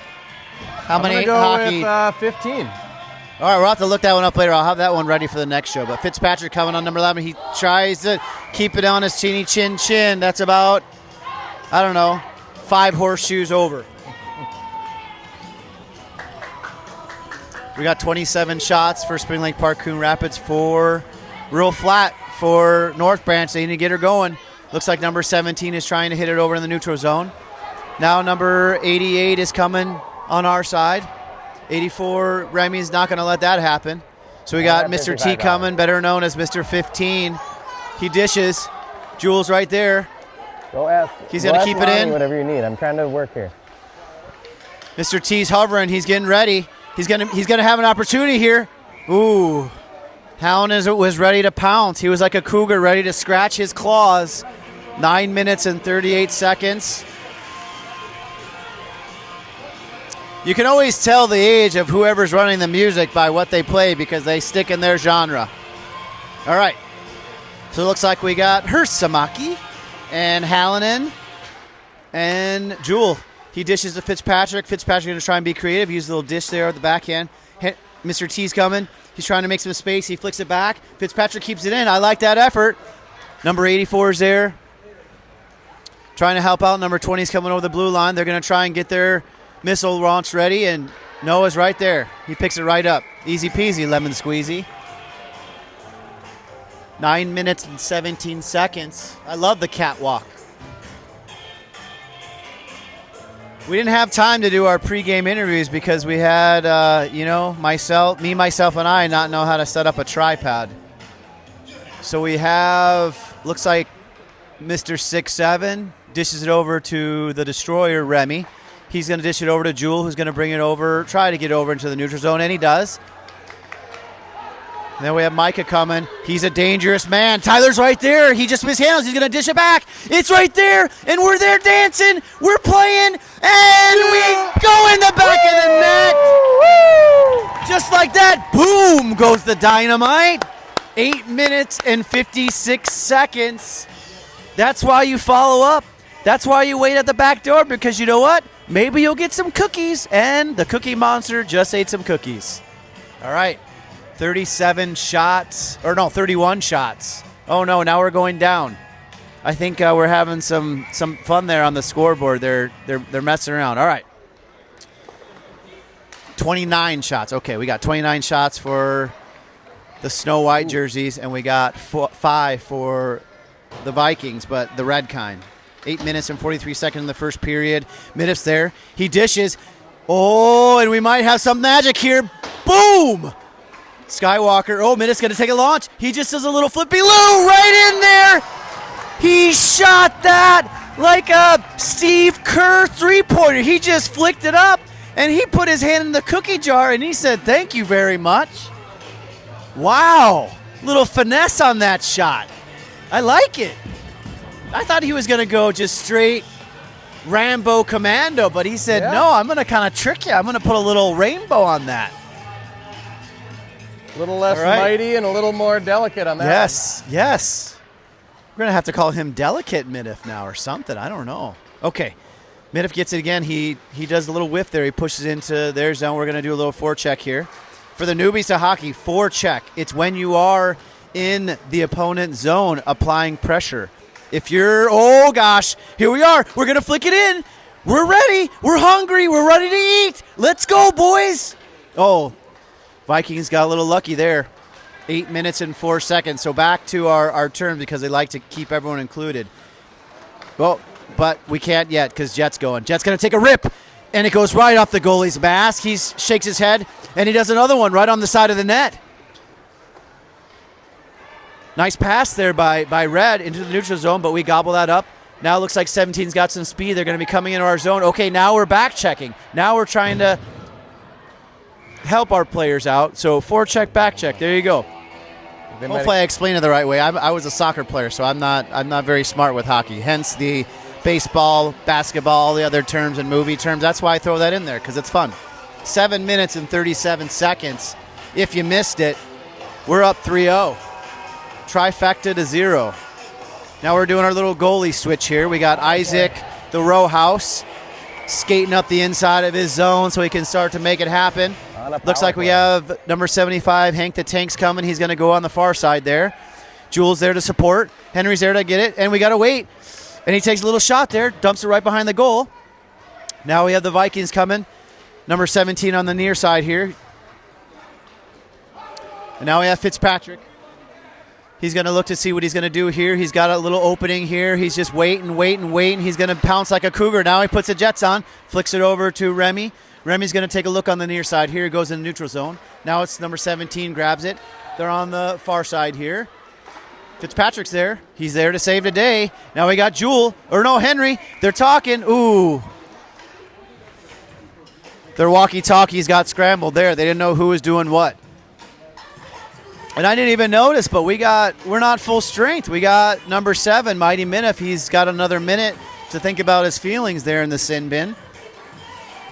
B: go
A: hockey?
B: with 15.
A: All right, we'll have to look that one up later. I'll have that one ready for the next show. But Fitzpatrick coming on number 11. He tries to keep it on his chinny chin chin. That's about, 5 horseshoes over. We got 27 shots for Spring Lake Park Coon Rapids, 4 real flat for North Branch. They need to get her going. Looks like number 17 is trying to hit it over in the neutral zone. Now number 88 is coming on our side. 84, Remy's not going to let that happen. So we got Mr. T coming, better known as Mr. 15. He dishes. Jules right there.
B: Go ask.
A: He's going to keep it in.
B: Whatever you need. I'm trying to work here.
A: Mr. T's hovering. He's getting ready. He's gonna have an opportunity here. Ooh. Howland was ready to pounce. He was like a cougar ready to scratch his claws. 9 minutes and 38 seconds. You can always tell the age of whoever's running the music by what they play because they stick in their genre. All right. So it looks like we got Hersamaki and Hallinan and Jewel. He dishes to Fitzpatrick. Fitzpatrick going to try and be creative. Use a little dish there at the backhand. Mr. T's coming. He's trying to make some space. He flicks it back. Fitzpatrick keeps it in. I like that effort. Number 84 is there. Trying to help out. Number 20 is coming over the blue line. They're going to try and get their missile launch ready, and Noah's right there. He picks it right up. Easy peasy, lemon squeezy. 9 minutes and 17 seconds. I love the catwalk. We didn't have time to do our pregame interviews because we had, myself, and I not know how to set up a tripod. So we have, looks like Mr. 6'7" dishes it over to the destroyer, Remy. He's going to dish it over to Jewel, who's going to bring it over, try to get over into the neutral zone, and he does. And then we have Micah coming. He's a dangerous man. Tyler's right there. He just mishandles. He's going to dish it back. It's right there, and we're there dancing. We're playing, and we go in the back of the net. Just like that, boom, goes the dynamite. 8 minutes and 56 seconds. That's why you follow up. That's why you wait at the back door, because you know what? Maybe you'll get some cookies, and the Cookie Monster just ate some cookies. All right. 31 shots. Oh no, now we're going down. I think we're having some fun there on the scoreboard. They're messing around. All right. 29 shots. Okay, we got 29 shots for the Snow White jerseys, and we got 5 for the Vikings, but the red kind. 8 minutes and 43 seconds in the first period. Middif's there. He dishes. Oh, and we might have some magic here. Boom! Skywalker. Oh, Middif's going to take a launch. He just does a little flippy-loo right in there. He shot that like a Steve Kerr three-pointer. He just flicked it up, and he put his hand in the cookie jar, and he said, "Thank you very much." Wow. Little finesse on that shot. I like it. I thought he was going to go just straight Rambo Commando, but he said, no, I'm going to kind of trick you. I'm going to put a little rainbow on that.
D: A little less mighty and a little more delicate on that.
A: Yes. We're going to have to call him Delicate Middif now or something. I don't know. Okay. Middif gets it again. He does a little whiff there. He pushes into their zone. We're going to do a little forecheck here. For the newbies to hockey, forecheck. It's when you are in the opponent zone applying pressure. If you're, oh gosh, here we are. We're going to flick it in. We're ready. We're hungry. We're ready to eat. Let's go, boys. Oh, Vikings got a little lucky there. 8 minutes and 4 seconds. So back to our turn because they like to keep everyone included. Well, but we can't yet because Jet's going. Jet's going to take a rip, and it goes right off the goalie's mask. He shakes his head, and he does another one right on the side of the net. Nice pass there by Red into the neutral zone, but we gobble that up. Now it looks like 17's got some speed. They're going to be coming into our zone. Okay, now we're back checking. Now we're trying to help our players out. So forecheck, back check. There you go. Hopefully I explained it the right way. I was a soccer player, so I'm not very smart with hockey. Hence the baseball, basketball, all the other terms and movie terms. That's why I throw that in there, because it's fun. 7 minutes and 37 seconds. If you missed it, we're up 3-0. Trifecta to 0. Now we're doing our little goalie switch here. We got Isaac, the row house, skating up the inside of his zone so he can start to make it happen. Looks like we have number 75, Hank the Tank's coming. He's going to go on the far side there. Jules there to support. Henry's there to get it, and we got to wait. And he takes a little shot there, dumps it right behind the goal. Now we have the Vikings coming. Number 17 on the near side here. And now we have Fitzpatrick. He's going to look to see what he's going to do here. He's got a little opening here. He's just waiting. He's going to pounce like a cougar. Now he puts the Jets on, flicks it over to Remy. Remy's going to take a look on the near side here. He goes in the neutral zone. Now it's number 17, grabs it. They're on the far side here. Fitzpatrick's there. He's there to save the day. Now we got Henry. They're talking. Ooh. Their walkie-talkies got scrambled there. They didn't know who was doing what. And I didn't even notice, but we're not full strength. We got number 7, Mighty Minnif. He's got another minute to think about his feelings there in the sin bin.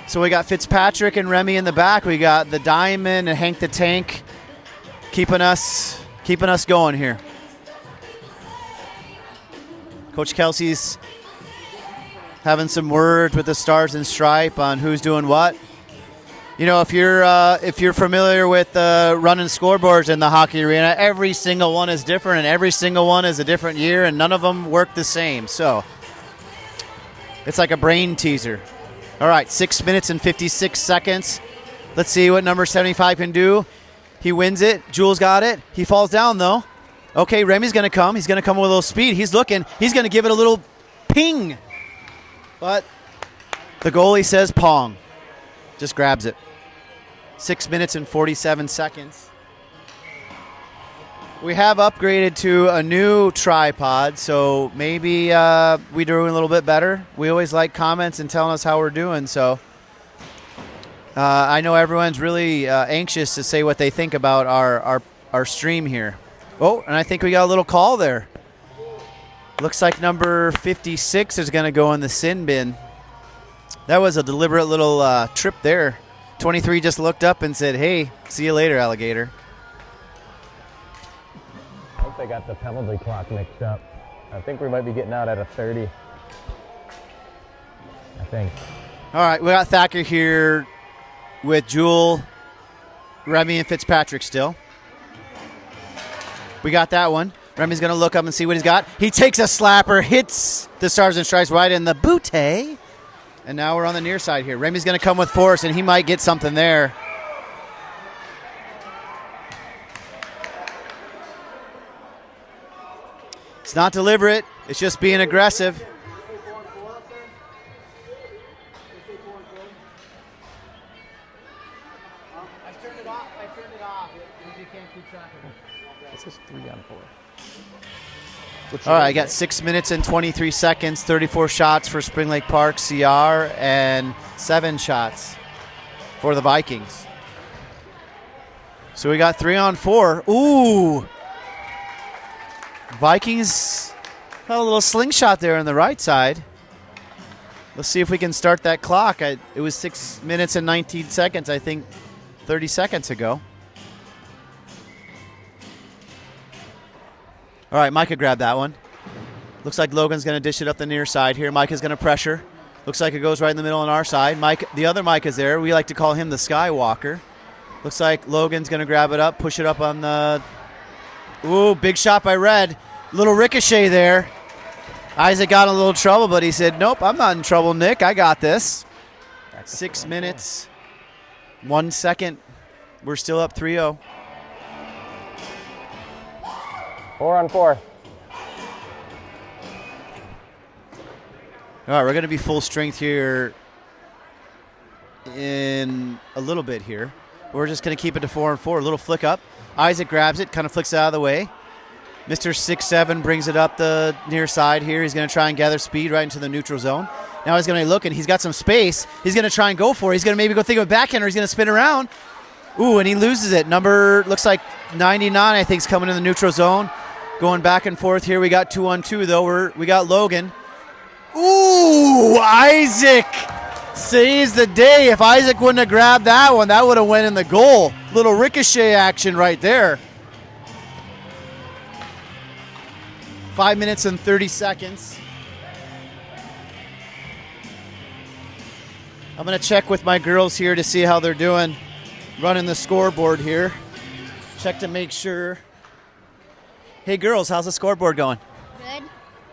A: So we got Fitzpatrick and Remy in the back. We got the Diamond and Hank the Tank keeping us going here. Coach Kelsey's having some words with the Stars and Stripe on who's doing what. You know, if you're familiar with running scoreboards in the hockey arena, every single one is different, and every single one is a different year, and none of them work the same. So it's like a brain teaser. All right, 6 minutes and 56 seconds. Let's see what number 75 can do. He wins it. Jules got it. He falls down, though. Okay, Remy's going to come. He's going to come with a little speed. He's looking. He's going to give it a little ping. But the goalie says pong. Just grabs it. 6 minutes and 47 seconds. We have upgraded to a new tripod, so maybe we're doing a little bit better. We always like comments and telling us how we're doing, so I know everyone's really anxious to say what they think about our stream here. Oh, and I think we got a little call there. Looks like number 56 is going to go in the sin bin. That was a deliberate little trip there. 23 just looked up and said, hey, see you later, alligator.
B: I hope they got the penalty clock mixed up. I think we might be getting out at a 30. I think.
A: All right, we got Thacker here with Jewel, Remy, and Fitzpatrick still. We got that one. Remy's going to look up and see what he's got. He takes a slapper, hits the Stars and Stripes right in the bootay. And now we're on the near side here. Remy's going to come with force, and he might get something there. It's not deliberate. It's just being aggressive. I turned it off. You can't keep track of it.
D: This is 3 on 4.
A: All right, I got 6 minutes and 23 seconds, 34 shots for Spring Lake Park CR, and 7 shots for the Vikings. So we got 3 on 4. Ooh. Vikings got a little slingshot there on the right side. Let's see if we can start that clock. It was 6 minutes and 19 seconds, I think, 30 seconds ago. All right, Micah grabbed that one. Looks like Logan's going to dish it up the near side here. Micah's going to pressure. Looks like it goes right in the middle on our side. The other Micah's there. We like to call him the Skywalker. Looks like Logan's going to grab it up, push it up on the... Ooh, big shot by Red. Little ricochet there. Isaac got in a little trouble, but he said, nope, I'm not in trouble, Nick. I got this. 6 minutes, 1 second. We're still up 3-0.
B: 4 on 4.
A: All right, we're going to be full strength here in a little bit here. We're just going to keep it to 4 on 4. A little flick up. Isaac grabs it, kind of flicks it out of the way. Mr. 6'7" brings it up the near side here. He's going to try and gather speed right into the neutral zone. Now he's going to be looking. He's got some space. He's going to try and go for it. He's going to maybe go think of a backhand, or he's going to spin around. Ooh, and he loses it. Number, looks like 99, I think, is coming in the neutral zone. Going back and forth here. We got 2 on 2, though. We got Logan. Ooh, Isaac saves the day. If Isaac wouldn't have grabbed that one, that would have went in the goal. Little ricochet action right there. 5 minutes and 30 seconds. I'm going to check with my girls here to see how they're doing running the scoreboard here. Check to make sure. Hey, girls, how's the scoreboard going?
E: Good.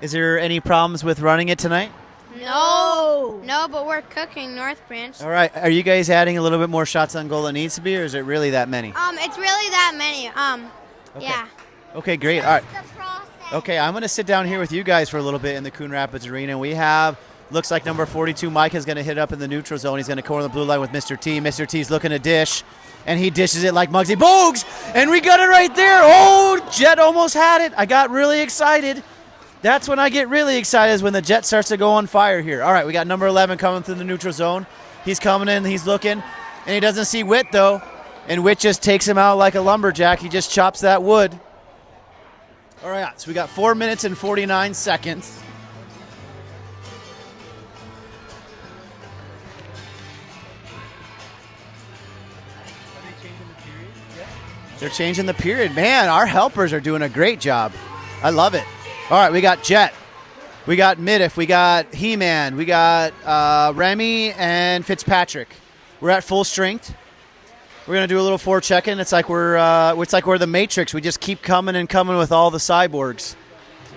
A: Is there any problems with running it tonight?
E: No. No, but we're cooking North Branch.
A: All right. Are you guys adding a little bit more shots on goal than needs to be, or is it really that many?
E: It's really that many.
A: Okay.
E: Yeah.
A: Okay, great. All right.
E: The process.
A: Okay, I'm going to sit down here with you guys for a little bit in the Coon Rapids Arena. We have, looks like number 42, Mike, is going to hit up in the neutral zone. He's going to corner the blue line with Mr. T. Mr. T's looking to dish, and he dishes it like Muggsy Bogues, and we got it right there. Oh, Jet almost had it. I got really excited. That's when I get really excited, is when the Jet starts to go on fire here. All right, we got number 11 coming through the neutral zone. He's coming in, he's looking, and he doesn't see Witt, though, and Witt just takes him out like a lumberjack. He just chops that wood. All right, so we got 4 minutes and 49 seconds. They're changing the period. Man, our helpers are doing a great job. I love it. All right, we got Jet. We got Midiff. We got He-Man. We got Remy and Fitzpatrick. We're at full strength. We're going to do a little forecheck-in. It's like we're the Matrix. We just keep coming and coming with all the cyborgs.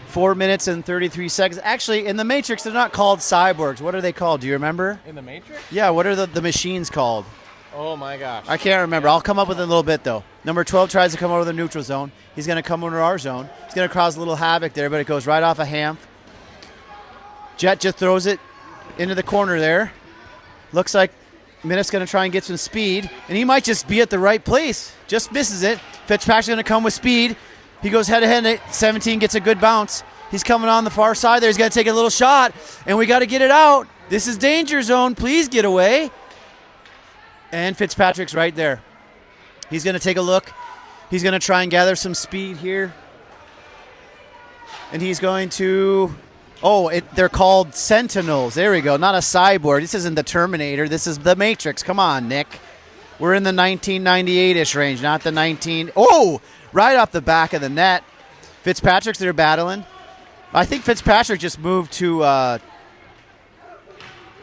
A: 4 minutes and 33 seconds. Actually, in the Matrix, they're not called cyborgs. What are they called? Do you remember?
D: In the Matrix?
A: Yeah, what are the machines called?
D: Oh, my gosh.
A: I can't remember. I'll come up with it in a little bit, though. Number 12 tries to come over the neutral zone. He's going to come over our zone. He's going to cause a little havoc there, but it goes right off a Hamp. Jet just throws it into the corner there. Looks like Minniff's going to try and get some speed, and he might just be at the right place. Just misses it. Fitzpatrick's going to come with speed. He goes head-to-head. 17 gets a good bounce. He's coming on the far side there. He's going to take a little shot, and we got to get it out. This is danger zone. Please get away. And Fitzpatrick's right there. He's going to take a look. He's going to try and gather some speed here. And he's going to... they're called Sentinels. There we go. Not a cyborg. This isn't the Terminator. This is the Matrix. Come on, Nick. We're in the 1998-ish range, not the 19... right off the back of the net. Fitzpatrick's there battling. I think Fitzpatrick just moved to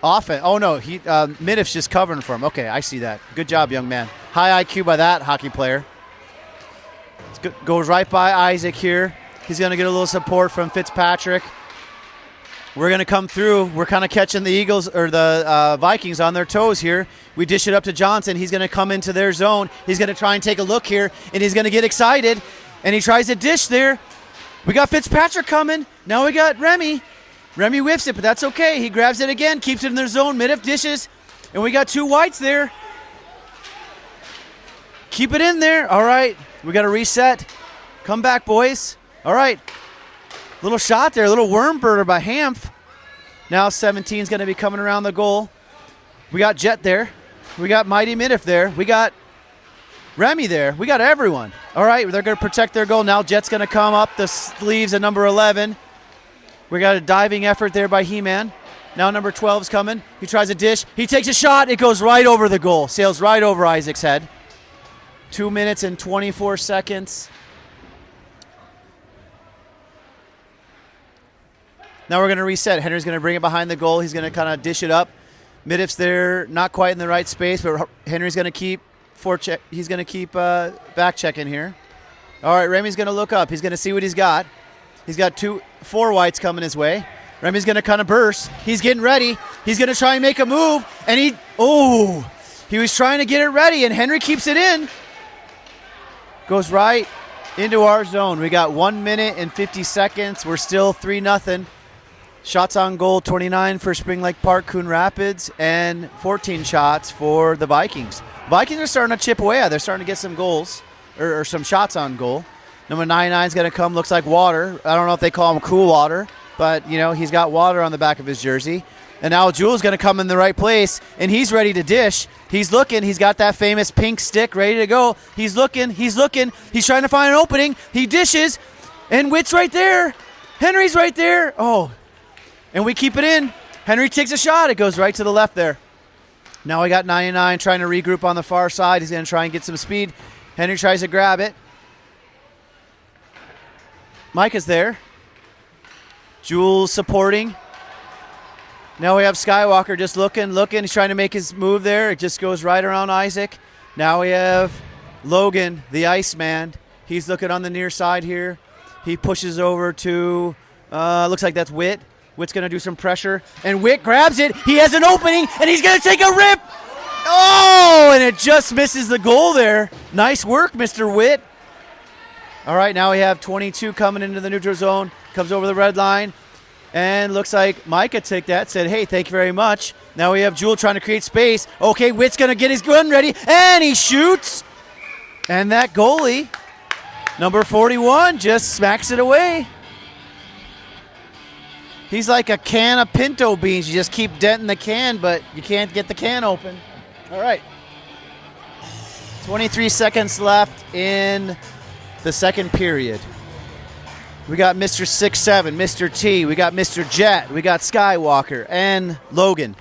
A: offense. Oh, no. Minniff's just covering for him. Okay, I see that. Good job, young man. High IQ by that hockey player. Goes right by Isaac here. He's going to get a little support from Fitzpatrick. We're going to come through. We're kind of catching the Eagles or the Vikings on their toes here. We dish it up to Johnson. He's going to come into their zone. He's going to try and take a look here, and he's going to get excited, and he tries to dish there. We got Fitzpatrick coming. Now we got Remy. Remy whiffs it, but that's okay. He grabs it again, keeps it in their zone. Minniff dishes, and we got two whites there. Keep it in there. All right. We got to reset. Come back, boys. All right. Little shot there, a little worm burner by Hamp. Now 17 is going to be coming around the goal. We got Jet there. We got Mighty Minniff there. We got Remy there. We got everyone. All right, they're going to protect their goal. Now Jet's going to come up the sleeves of number 11. We got a diving effort there by He-Man. Now number 12's coming. He tries a dish. He takes a shot. It goes right over the goal. Sails right over Isaac's head. 2 minutes and 24 seconds. Now we're going to reset. Henry's going to bring it behind the goal. He's going to kind of dish it up. Minniff's there, not quite in the right space, but Henry's going to keep he's going to keep back checking here. All right, Remy's going to look up. He's going to see what he's got. He's got 4 whites coming his way. Remy's going to kind of burst. He's getting ready. He's going to try and make a move, and he was trying to get it ready, and Henry keeps it in. Goes right into our zone. We got 1 minute and 50 seconds. We're still 3-0. Shots on goal, 29 for Spring Lake Park, Coon Rapids, and 14 shots for the Vikings. Vikings are starting to chip away. They're starting to get some goals, or some shots on goal. Number 99 is going to come, looks like water. I don't know if they call him cool water, but, he's got water on the back of his jersey. And now Jules going to come in the right place, and he's ready to dish. He's looking. He's got that famous pink stick ready to go. He's looking. He's trying to find an opening. He dishes, and Witt's right there. Henry's right there. And we keep it in. Henry takes a shot. It goes right to the left there. Now we got 99 trying to regroup on the far side. He's going to try and get some speed. Henry tries to grab it. Micah's there. Jules supporting. Now we have Skywalker just looking. He's trying to make his move there. It just goes right around Isaac. Now we have Logan, the Iceman. He's looking on the near side here. He pushes over to, looks like that's Witt. Witt's going to do some pressure, and Witt grabs it. He has an opening, and he's going to take a rip. And it just misses the goal there. Nice work, Mr. Witt. All right, now we have 22 coming into the neutral zone. Comes over the red line, and looks like Micah took that, said, hey, thank you very much. Now we have Jewel trying to create space. Okay, Witt's going to get his gun ready, and he shoots. And that goalie, number 41, just smacks it away. He's like a can of pinto beans. You just keep denting the can, but you can't get the can open. All right. 23 seconds left in the second period. We got Mr. 6'7", Mr. T. We got Mr. Jet. We got Skywalker and Logan.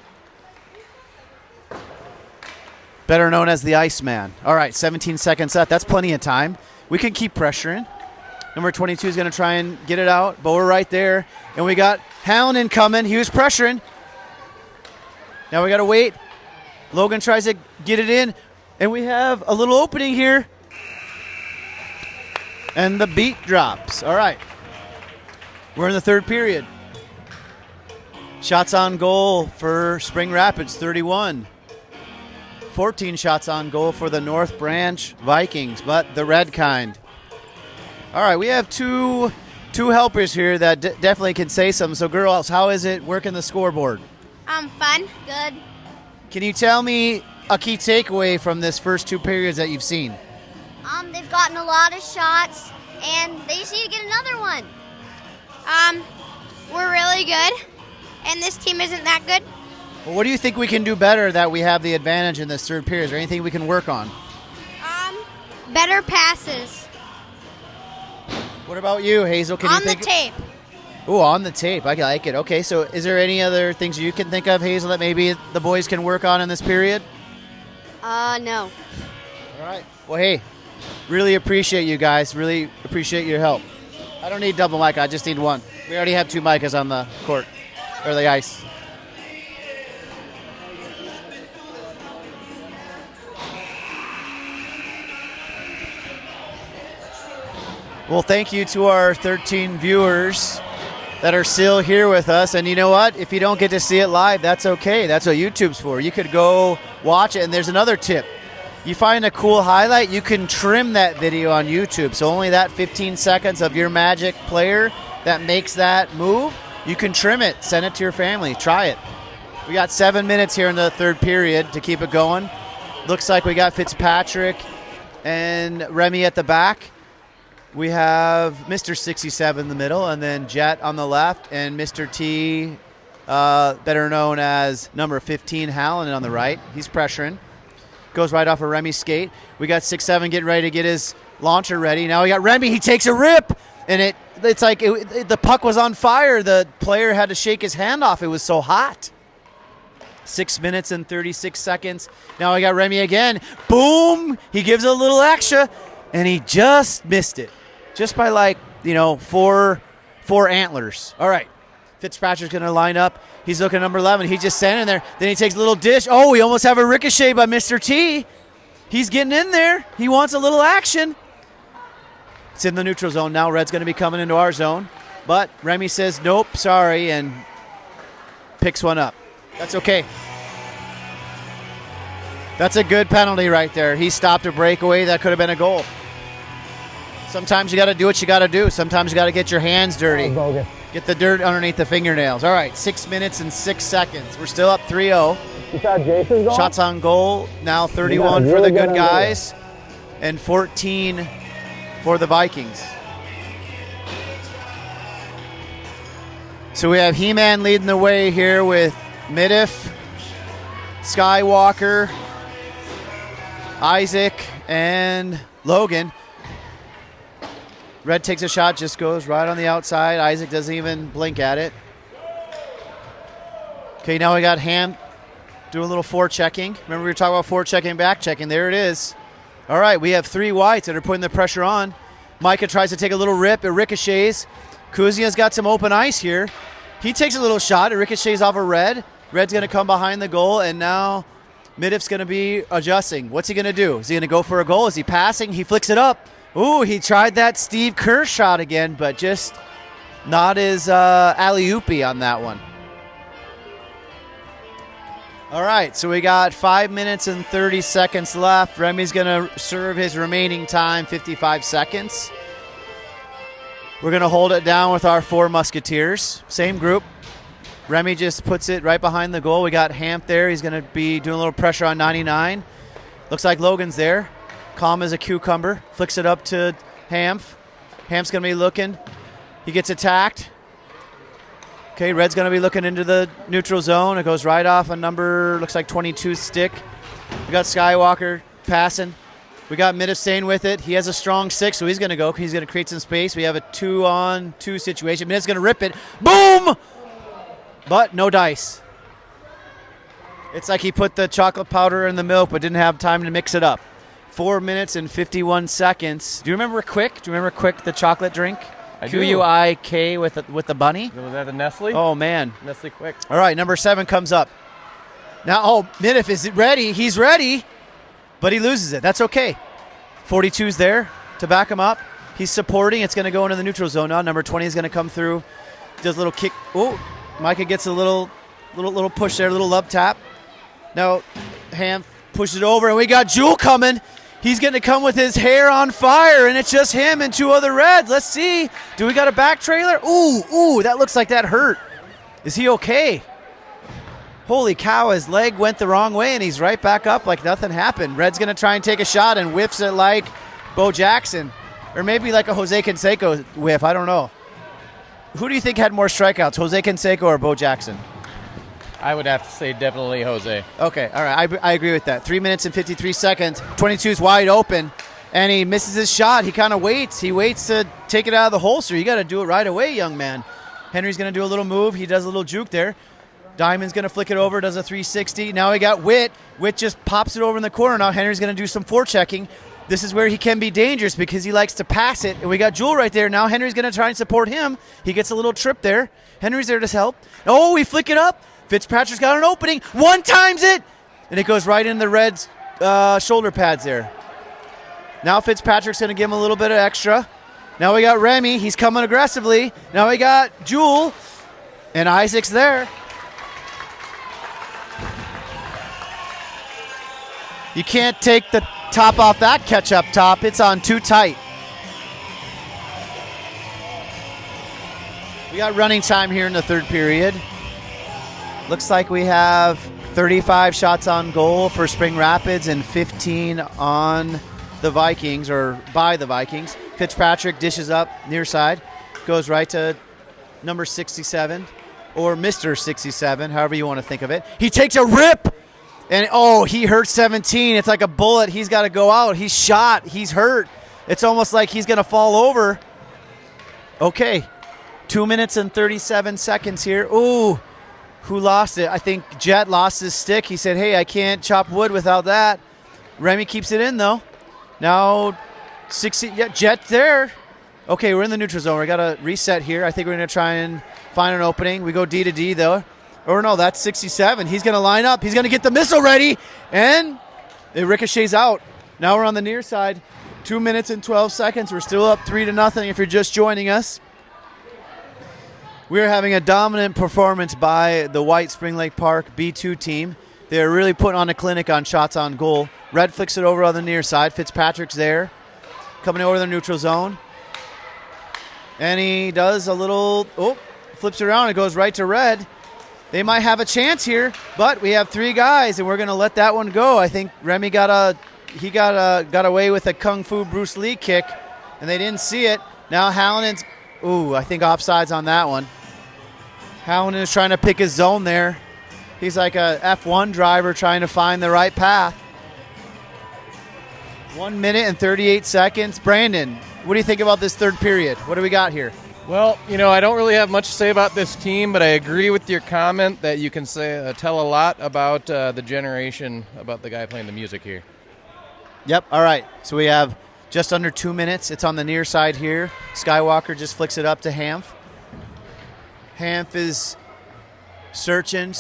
A: Better known as the Iceman. All right, 17 seconds left. That's plenty of time. We can keep pressuring. Number 22 is going to try and get it out, but we're right there. And we got Hallinan coming. He was pressuring. Now we got to wait. Logan tries to get it in, and we have a little opening here. And the beat drops. All right. We're in the third period. Shots on goal for Spring Rapids, 31. 14 shots on goal for the North Branch Vikings, but the red kind. All right, we have two helpers here that definitely can say something. So, girls, how is it working the scoreboard?
E: Fun. Good.
A: Can you tell me a key takeaway from this first 2 periods that you've seen?
E: They've gotten a lot of shots, and they just need to get another one.
F: We're really good, and this team isn't that good.
A: Well, what do you think we can do better that we have the advantage in this third period? Is there anything we can work on?
F: Better passes.
A: What about you, Hazel? Can
F: On
A: you think
F: the tape.
A: Oh, on the tape. I like it. Okay, so is there any other things you can think of, Hazel, that maybe the boys can work on in this period?
E: No.
A: All right. Well, hey, really appreciate you guys. Really appreciate your help. I don't need double mic. I just need one. We already have 2 micas on the court, or the ice. Well, thank you to our 13 viewers that are still here with us. And you know what? If you don't get to see it live, that's okay. That's what YouTube's for. You could go watch it. And there's another tip. You find a cool highlight, you can trim that video on YouTube. So only that 15 seconds of your Magic player that makes that move, you can trim it. Send it to your family. Try it. We got 7 minutes here in the third period to keep it going. Looks like we got Fitzpatrick and Remy at the back. We have Mr. 67 in the middle, and then Jet on the left, and Mr. T, better known as number 15, Hallen on the right. He's pressuring. Goes right off of Remy's skate. We got 6-7 getting ready to get his launcher ready. Now we got Remy. He takes a rip, and it's like the puck was on fire. The player had to shake his hand off. It was so hot. 6 minutes and 36 seconds. Now we got Remy again. Boom! He gives a little extra, and he just missed it. Just by four antlers. All right. Fitzpatrick's going to line up. He's looking at number 11. He's just standing there. Then he takes a little dish. Oh, we almost have a ricochet by Mr. T. He's getting in there. He wants a little action. It's in the neutral zone now. Red's going to be coming into our zone. But Remy says, nope, sorry, and picks one up. That's okay. That's a good penalty right there. He stopped a breakaway. That could have been a goal. Sometimes you got to do what you got to do. Sometimes you got to get your hands dirty. Get the dirt underneath the fingernails. All right, 6 minutes and 6 seconds. We're still up 3-0.
B: You saw Jason's goal?
A: Shots on goal, now 31 for the good guys and 14 for the Vikings. So we have He-Man leading the way here with Midiff, Skywalker, Isaac, and Logan. Red takes a shot, just goes right on the outside. Isaac doesn't even blink at it. Okay, now we got Ham doing a little forechecking. Remember we were talking about forechecking, backchecking. There it is. All right, we have 3 whites that are putting the pressure on. Micah tries to take a little rip. It ricochets. Kuzia's got some open ice here. He takes a little shot. It ricochets off of Red. Red's going to come behind the goal, and now Midiff's going to be adjusting. What's he going to do? Is he going to go for a goal? Is he passing? He flicks it up. Ooh, he tried that Steve Kerr shot again, but just not as alley-oopy on that one. All right, so we got 5 minutes and 30 seconds left. Remy's going to serve his remaining time, 55 seconds. We're going to hold it down with our 4 Musketeers. Same group. Remy just puts it right behind the goal. We got Hamp there. He's going to be doing a little pressure on 99. Looks like Logan's there. Calm as a cucumber. Flicks it up to Hamp. Hamp's going to be looking. He gets attacked. Okay, Red's going to be looking into the neutral zone. It goes right off a number, looks like 22 stick. We got Skywalker passing. We got Midiff staying with it. He has a strong 6, so he's going to go. He's going to create some space. We have a 2-on-2 situation. Midiff's going to rip it. Boom! But no dice. It's like he put the chocolate powder in the milk but didn't have time to mix it up. 4 minutes and 51 seconds. Do you remember Quick? Do you remember Quick, the chocolate drink? Q-U-I-K with the bunny?
D: Was that the Nestle?
A: Oh, man.
D: Nestle Quick.
A: All right, number 7 comes up. Now, Midiff is ready. He's ready, but he loses it. That's okay. 42's there to back him up. He's supporting. It's going to go into the neutral zone now. Number 20 is going to come through. Does a little kick. Oh, Micah gets a little push there, a little love tap. Now, Ham pushes it over, and we got Jewel coming. He's going to come with his hair on fire, and it's just him and 2 other Reds. Let's see. Do we got a back trailer? Ooh, that looks like that hurt. Is he okay? Holy cow, his leg went the wrong way, and he's right back up like nothing happened. Red's going to try and take a shot and whiffs it like Bo Jackson, or maybe like a Jose Canseco whiff. I don't know. Who do you think had more strikeouts, Jose Canseco or Bo Jackson?
D: I would have to say definitely Jose.
A: Okay, all right, I agree with that. 3 minutes and 53 seconds. 22 is wide open, and he misses his shot. He kind of waits. He waits to take it out of the holster. You got to do it right away, young man. Henry's going to do a little move. He does a little juke there. Diamond's going to flick it over, does a 360. Now he got Witt. Witt just pops it over in the corner. Now Henry's going to do some forechecking. This is where he can be dangerous because he likes to pass it. And we got Jewel right there. Now Henry's going to try and support him. He gets a little trip there. Henry's there to help. Oh, we flick it up. Fitzpatrick's got an opening. One times it. And it goes right in the Reds' shoulder pads there. Now Fitzpatrick's going to give him a little bit of extra. Now we got Remy. He's coming aggressively. Now we got Jewel. And Isaac's there. You can't take the top off that ketchup top. It's on too tight. We got running time here in the third period. Looks like we have 35 shots on goal for Spring Rapids and 15 on the Vikings, or by the Vikings. Fitzpatrick dishes up near side, goes right to number 67, or Mr. 67, however you want to think of it. He takes a rip, and he hurts 17. It's like a bullet. He's got to go out. He's shot. He's hurt. It's almost like he's going to fall over. Okay, 2 minutes and 37 seconds here. Ooh. Who lost it? I think Jet lost his stick. He said, hey, I can't chop wood without that. Remy keeps it in, though. Now, 60. Yeah, Jet there. Okay, we're in the neutral zone. We got to reset here. I think we're going to try and find an opening. We go D to D, though. Or no, that's 67. He's going to line up. He's going to get the missile ready. And it ricochets out. Now we're on the near side. 2 minutes and 12 seconds. We're still up 3-0 if you're just joining us. We're having a dominant performance by the White Spring Lake Park B2 team. They're really putting on a clinic on shots on goal. Red flicks it over on the near side. Fitzpatrick's there, coming over the neutral zone. And he does a little, flips around. It goes right to Red. They might have a chance here, but we have 3 guys, and we're going to let that one go. I think Remy got away with a Kung Fu Bruce Lee kick, and they didn't see it. Now Hallinn's, I think offsides on that one. Hallinan is trying to pick his zone there. He's like a F1 driver trying to find the right path. 1 minute and 38 seconds. Brandon, what do you think about this third period? What do we got here?
D: Well, I don't really have much to say about this team, but I agree with your comment that you can tell a lot about the generation, about the guy playing the music here.
A: Yep, all right. So we have just under 2 minutes. It's on the near side here. Skywalker just flicks it up to Hanf. Hanf is searching.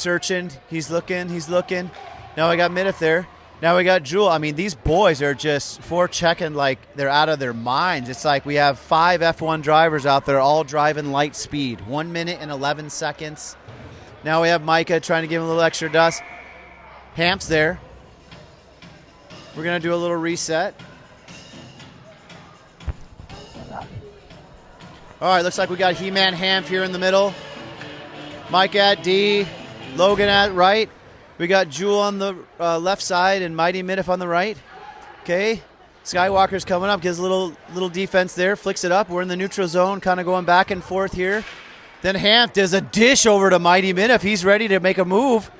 A: He's looking. Now we got Middif there. Now we got Jewel. I mean, these boys are just forechecking like they're out of their minds. It's like we have 5 F1 drivers out there all driving light speed. 1 minute and 11 seconds. Now we have Micah trying to give him a little extra dust. Hanf's there. We're going to do a little reset. All right, looks like we got He-Man Hanf here in the middle. Mike at D, Logan at right. We got Jewel on the left side and Mighty Middif on the right. Okay, Skywalker's coming up, gives a little defense there, flicks it up. We're in the neutral zone, kind of going back and forth here. Then Hanf does a dish over to Mighty Middif. He's ready to make a move.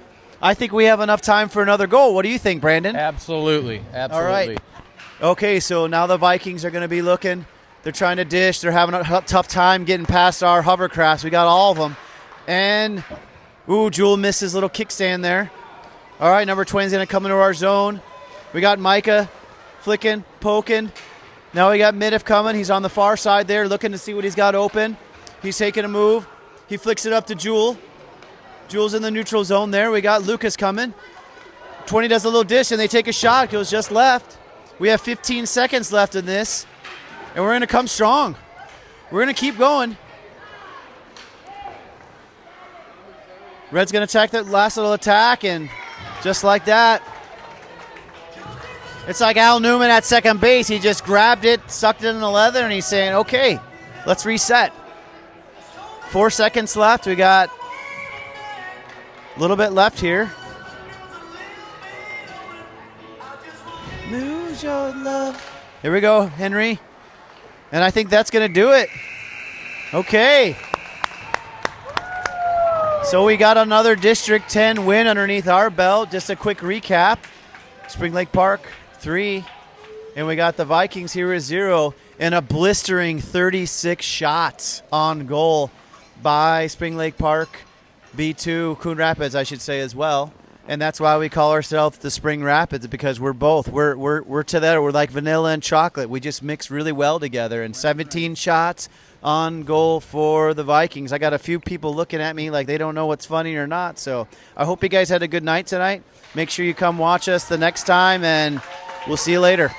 A: I think we have enough time for another goal. What do you think, Brandon?
D: Absolutely.
A: All right. Okay, so now the Vikings are going to be looking. They're trying to dish. They're having a tough time getting past our hovercrafts. We got all of them. And, Jewel missed his little kickstand there. All right, number 20 is going to come into our zone. We got Micah flicking, poking. Now we got Middif coming. He's on the far side there looking to see what he's got open. He's taking a move. He flicks it up to Jewel. Jewel's in the neutral zone there. We got Lucas coming. 20 does a little dish, and they take a shot. It goes just left. We have 15 seconds left in this, and we're going to come strong. We're going to keep going. Red's going to attack that last little attack, and just like that, It's like Al Newman at second base. He just grabbed it, sucked it in the leather, and he's saying, okay, let's reset. 4 seconds left. We got a little bit left here. Lose your love. Here we go, Henry. And I think that's going to do it. Okay. So we got another District 10 win underneath our belt. Just a quick recap. Spring Lake Park, 3. And we got the Vikings here at 0. And a blistering 36 shots on goal by Spring Lake Park, B2, Coon Rapids, I should say as well. And that's why we call ourselves the Spring Rapids, because we're both. We're to that. We're like vanilla and chocolate. We just mix really well together. And 17 shots on goal for the Vikings. I got a few people looking at me like they don't know what's funny or not. So I hope you guys had a good night tonight. Make sure you come watch us the next time, and we'll see you later.